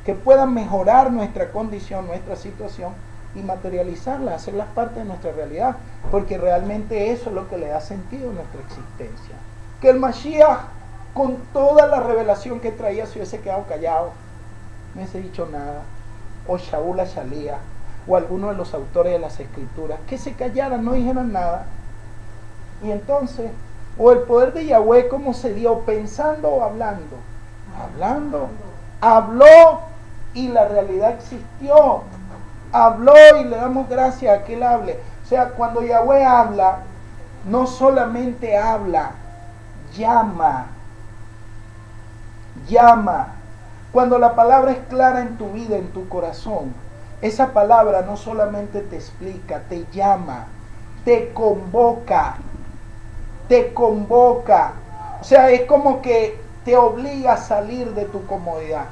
Speaker 1: que puedan mejorar nuestra condición, nuestra situación y materializarlas, hacerlas parte de nuestra realidad, porque realmente eso es lo que le da sentido a nuestra existencia. Que el Mashiach, con toda la revelación que traía, se hubiese quedado callado, no hubiese dicho nada, o Shaul Shalía, o alguno de los autores de las escrituras, que se callaran, no dijeran nada, y entonces, o el poder de Yahweh, ¿cómo se dio? Pensando o hablando. Habló y la realidad existió. Habló y le damos gracias a que Él hable. O sea, cuando Yahweh habla, no solamente habla, llama. Cuando la palabra es clara en tu vida, en tu corazón, esa palabra no solamente te explica, te llama, te convoca. O sea, es como que te obliga a salir de tu comodidad,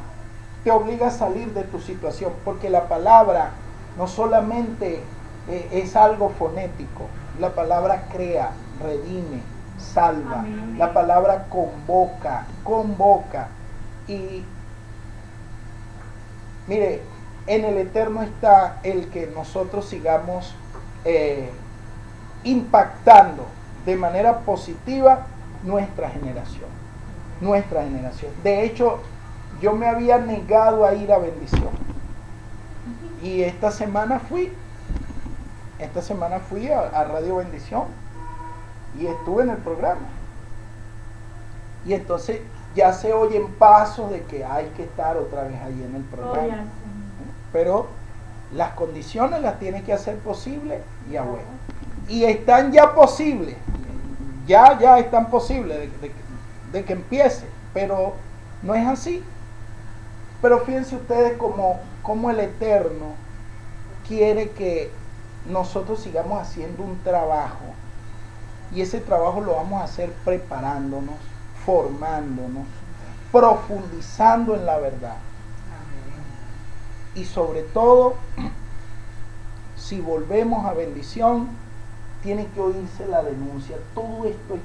Speaker 1: te obliga a salir de tu situación, porque la palabra no solamente es algo fonético, la palabra crea, redime, salva. Amén. La palabra convoca. Y mire, en el Eterno está el que nosotros sigamos impactando de manera positiva nuestra generación. De hecho, yo me había negado a ir a Bendición. Y esta semana fui a Radio Bendición y estuve en el programa. Y entonces ya se oyen pasos de que hay que estar otra vez ahí en el programa. Pero las condiciones las tiene que hacer posible Yahweh. Y están ya posibles. Ya están posibles de que empiece, pero no es así. Pero fíjense ustedes como el Eterno quiere que nosotros sigamos haciendo un trabajo, y ese trabajo lo vamos a hacer preparándonos, formándonos, profundizando en la verdad. Y sobre todo, si volvemos a Bendición, tiene que oírse la denuncia. Todo esto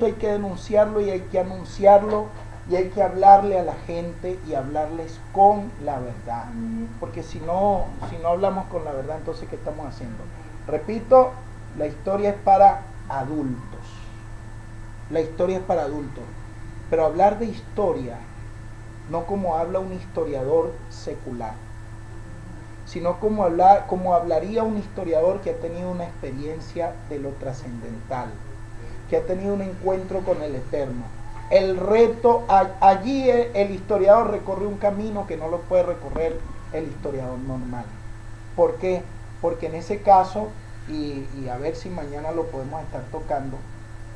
Speaker 1: hay que denunciarlo y hay que anunciarlo y hay que hablarle a la gente y hablarles con la verdad. Porque si no hablamos con la verdad, entonces ¿qué estamos haciendo? Repito, la historia es para adultos. La historia es para adultos. Pero hablar de historia, no como habla un historiador secular, sino como hablaría un historiador que ha tenido una experiencia de lo trascendental, que ha tenido un encuentro con el Eterno. El reto, allí el historiador recorre un camino que no lo puede recorrer el historiador normal. ¿Por qué? Porque en ese caso, y a ver si mañana lo podemos estar tocando,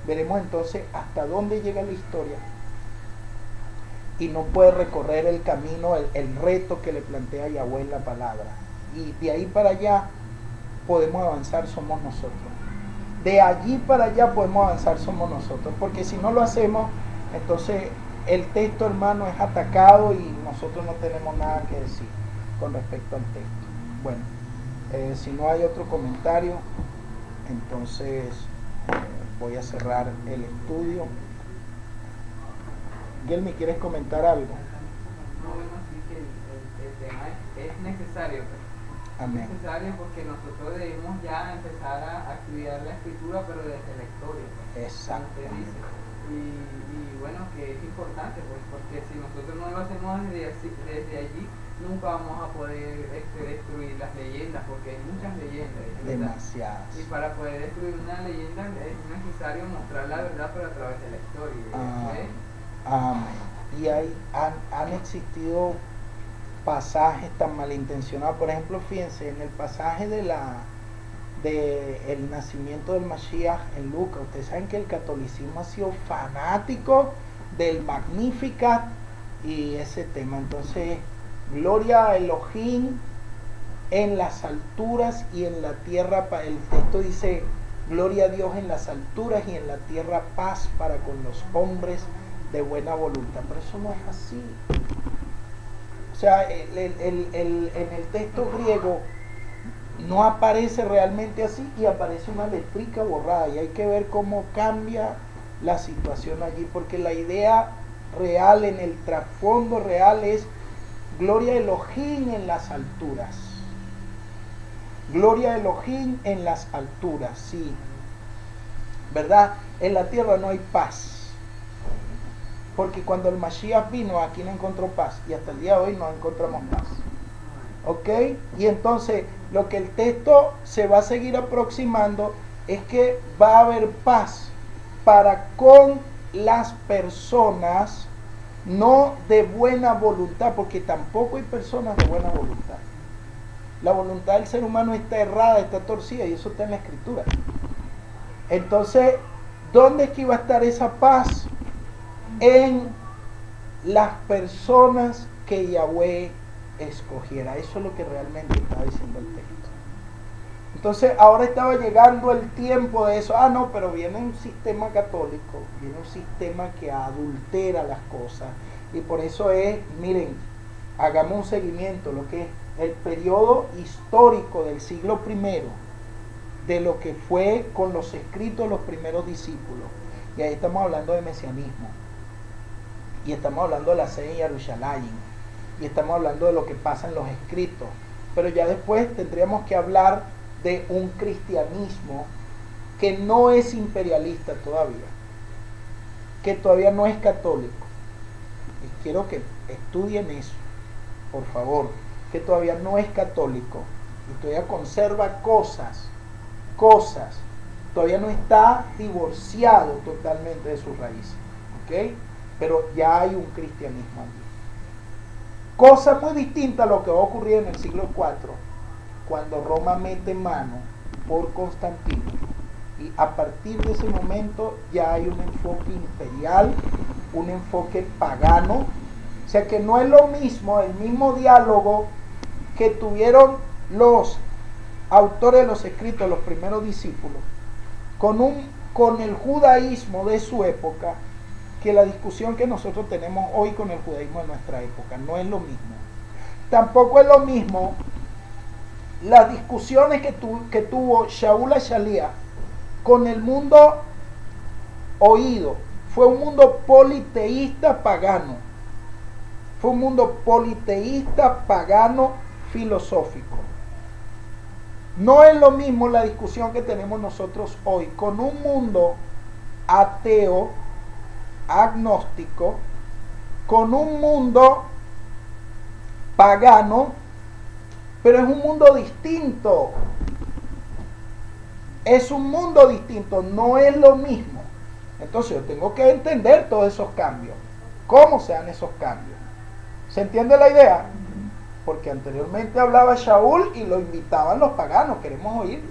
Speaker 1: veremos entonces hasta dónde llega la historia y no puede recorrer el camino, el reto que le plantea Yahweh en la palabra. Y de ahí para allá podemos avanzar, somos nosotros. De allí para allá podemos avanzar, somos nosotros. Porque si no lo hacemos, entonces el texto, hermano, es atacado y nosotros no tenemos nada que decir con respecto al texto. Bueno, si no hay otro comentario, entonces voy a cerrar el estudio. Guilmi, ¿quieres comentar algo?
Speaker 3: No, bueno, sí que el tema es necesario.
Speaker 1: Amén.
Speaker 3: Es necesario porque nosotros debemos ya empezar a estudiar la escritura, pero desde la historia.
Speaker 1: Exacto.
Speaker 3: Usted dice. Y bueno, que es importante, pues, porque si nosotros no lo hacemos desde allí, nunca vamos a poder destruir las leyendas, porque hay muchas leyendas.
Speaker 1: Demasiadas.
Speaker 3: Y para poder destruir una leyenda es necesario mostrar la verdad, pero a través de la historia.
Speaker 1: Amén. Y han existido pasajes tan malintencionados. Por ejemplo, fíjense, en el pasaje de el nacimiento del Mashiach en Lucas, ustedes saben que el catolicismo ha sido fanático del Magnificat y ese tema. Entonces, gloria a Elohim en las alturas y en la tierra. El texto dice, gloria a Dios en las alturas y en la tierra paz para con los hombres de buena voluntad. Pero eso no es así. O sea, en el texto griego no aparece realmente así y aparece una letrica borrada, y hay que ver cómo cambia la situación allí, porque la idea real, en el trasfondo real, es gloria a Elohim en las alturas. Gloria a Elohim en las alturas, sí. ¿Verdad? En la tierra no hay paz. Porque cuando el Mashiach vino, aquí no encontró paz. Y hasta el día de hoy no encontramos paz. ¿Ok? Y entonces, lo que el texto se va a seguir aproximando es que va a haber paz para con las personas, no de buena voluntad, porque tampoco hay personas de buena voluntad. La voluntad del ser humano está errada, está torcida, y eso está en la Escritura. Entonces, ¿dónde es que iba a estar esa paz? En las personas que Yahweh escogiera. Eso es lo que realmente está diciendo el texto. Entonces, ahora estaba llegando el tiempo de eso. No, pero viene un sistema católico, viene un sistema que adultera las cosas, y por eso es, miren, hagamos un seguimiento, lo que es el periodo histórico del siglo I, de lo que fue con los escritos de los primeros discípulos, y ahí estamos hablando de mesianismo, y estamos hablando de la sede de Jerusalén, y estamos hablando de lo que pasa en los escritos, pero ya después tendríamos que hablar de un cristianismo que no es imperialista todavía, que todavía no es católico. Y quiero que estudien eso, por favor, que todavía no es católico y todavía conserva cosas, todavía no está divorciado totalmente de sus raíces, ¿ok? Pero ya hay un cristianismo allí. Cosa muy distinta a lo que va a ocurrir en el siglo IV, cuando Roma mete mano por Constantino, y a partir de ese momento ya hay un enfoque imperial, un enfoque pagano. O sea que no es lo mismo, el mismo diálogo que tuvieron los autores de los escritos, los primeros discípulos, con el judaísmo de su época, que la discusión que nosotros tenemos hoy con el judaísmo de nuestra época. No es lo mismo. Tampoco es lo mismo las discusiones que tuvo Shaul HaShaliach con el mundo oído, fue un mundo politeísta pagano. Fue un mundo politeísta pagano filosófico. No es lo mismo la discusión que tenemos nosotros hoy con un mundo ateo, agnóstico, con un mundo pagano, pero es un mundo distinto. Es un mundo distinto, no es lo mismo. Entonces yo tengo que entender todos esos cambios. ¿Cómo se dan esos cambios? ¿Se entiende la idea? Porque anteriormente hablaba Shaul y lo invitaban los paganos. Queremos oír.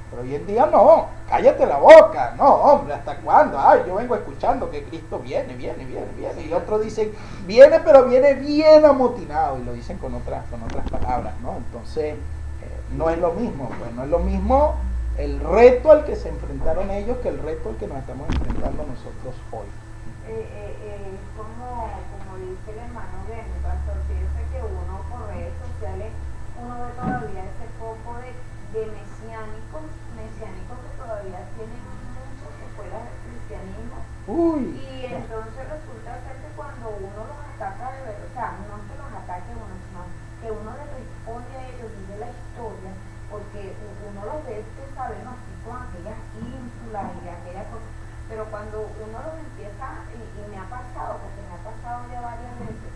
Speaker 1: Pero hoy en día no. Cállate la boca. No, hombre, ¿hasta cuándo? Ay, yo vengo escuchando que Cristo viene. Y otros dicen, viene, pero viene bien amotinado. Y lo dicen con otras palabras, ¿no? Entonces, no es lo mismo. Pues no es lo mismo el reto al que se enfrentaron ellos que el reto al que nos estamos enfrentando nosotros hoy.
Speaker 2: Como dice el hermano Benny, pastor, fíjese que uno por redes sociales, uno ve todavía ese poco de mesiánicos que todavía tienen muchas escuelas de cristianismo.
Speaker 1: Uy.
Speaker 2: Y entonces resulta ser que cuando uno los ataca de verdad, o sea, no que los ataque uno, sino que uno les responde a ellos, dice la historia, porque uno los ve, saben, así con aquellas ínfulas y aquellas cosas. Pero cuando uno los empieza, y me ha pasado, porque me ha pasado ya varias veces,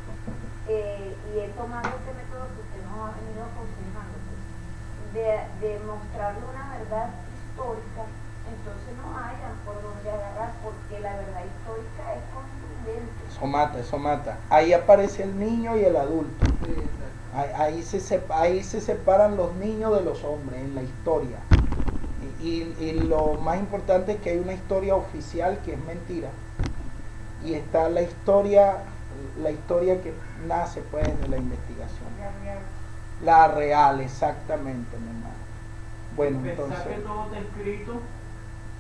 Speaker 2: y he tomado este método que usted nos ha venido aconsejando, de mostrarle una verdad histórica, entonces no hayan por dónde agarrar, porque la verdad histórica es contundente.
Speaker 1: Eso mata. Ahí aparece el niño y el adulto. Ahí se separan los niños de los hombres en la historia. Y lo más importante es que hay una historia oficial que es mentira, y está la historia que nace pues de la investigación, la real, exactamente, mi hermano. Bueno,
Speaker 5: Pensar
Speaker 1: entonces
Speaker 5: que todo está escrito,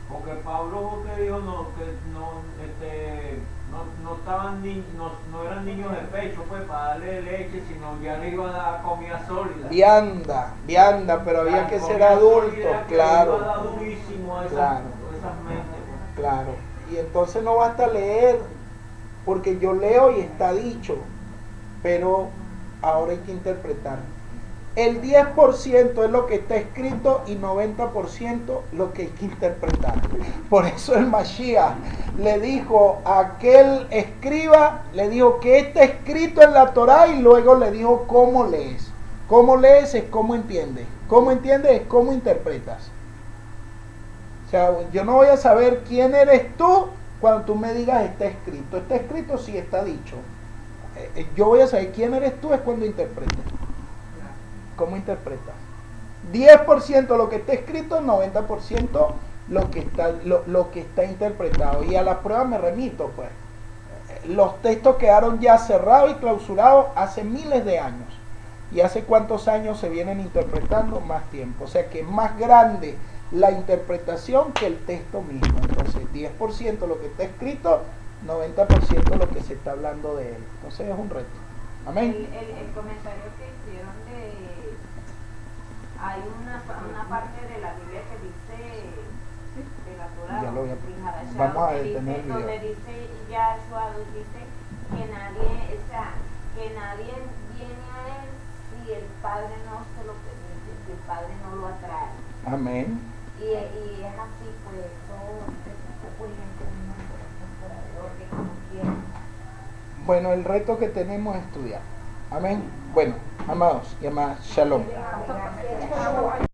Speaker 5: porque Pablo que dijo no eran niños de pecho pues para darle leche, sino ya le iban a dar comida sólida.
Speaker 1: vianda, pero había que ser adulto, claro.
Speaker 5: Iba a dar durísimo a esas mentes.
Speaker 1: Claro. Y entonces no basta leer, porque yo leo y está dicho, pero ahora hay que interpretar. El 10% es lo que está escrito y 90% lo que hay que interpretar. Por eso el Mashiach le dijo a aquel escriba, le dijo que está escrito en la Torá, y luego le dijo cómo lees. Cómo lees es cómo entiendes. Cómo entiendes es cómo interpretas. O sea, yo no voy a saber quién eres tú cuando tú me digas está escrito. Está escrito si está dicho. Yo voy a saber quién eres tú es cuando interpretes. ¿Cómo interpretas? 10% lo que está escrito, 90% lo que está interpretado. Y a la prueba me remito, pues. Los textos quedaron ya cerrados y clausurados hace miles de años. ¿Y hace cuántos años se vienen interpretando? Más tiempo. O sea que es más grande la interpretación que el texto mismo. Entonces, 10% lo que está escrito, 90% lo que se está hablando de él. Entonces es un reto. Amén.
Speaker 2: El comentario que hicieron hay una parte de la Biblia que dice, de la Torá,
Speaker 1: ya lo voy a, vamos a detener el video.
Speaker 2: Donde dice Yahshua, dice que nadie viene a él si el Padre no se lo permite, si el Padre no lo atrae.
Speaker 1: Amén.
Speaker 2: Y es así, pues, todo que como quiera.
Speaker 1: Bueno, el reto que tenemos es estudiar. Amén. Bueno, amados y amadas, shalom.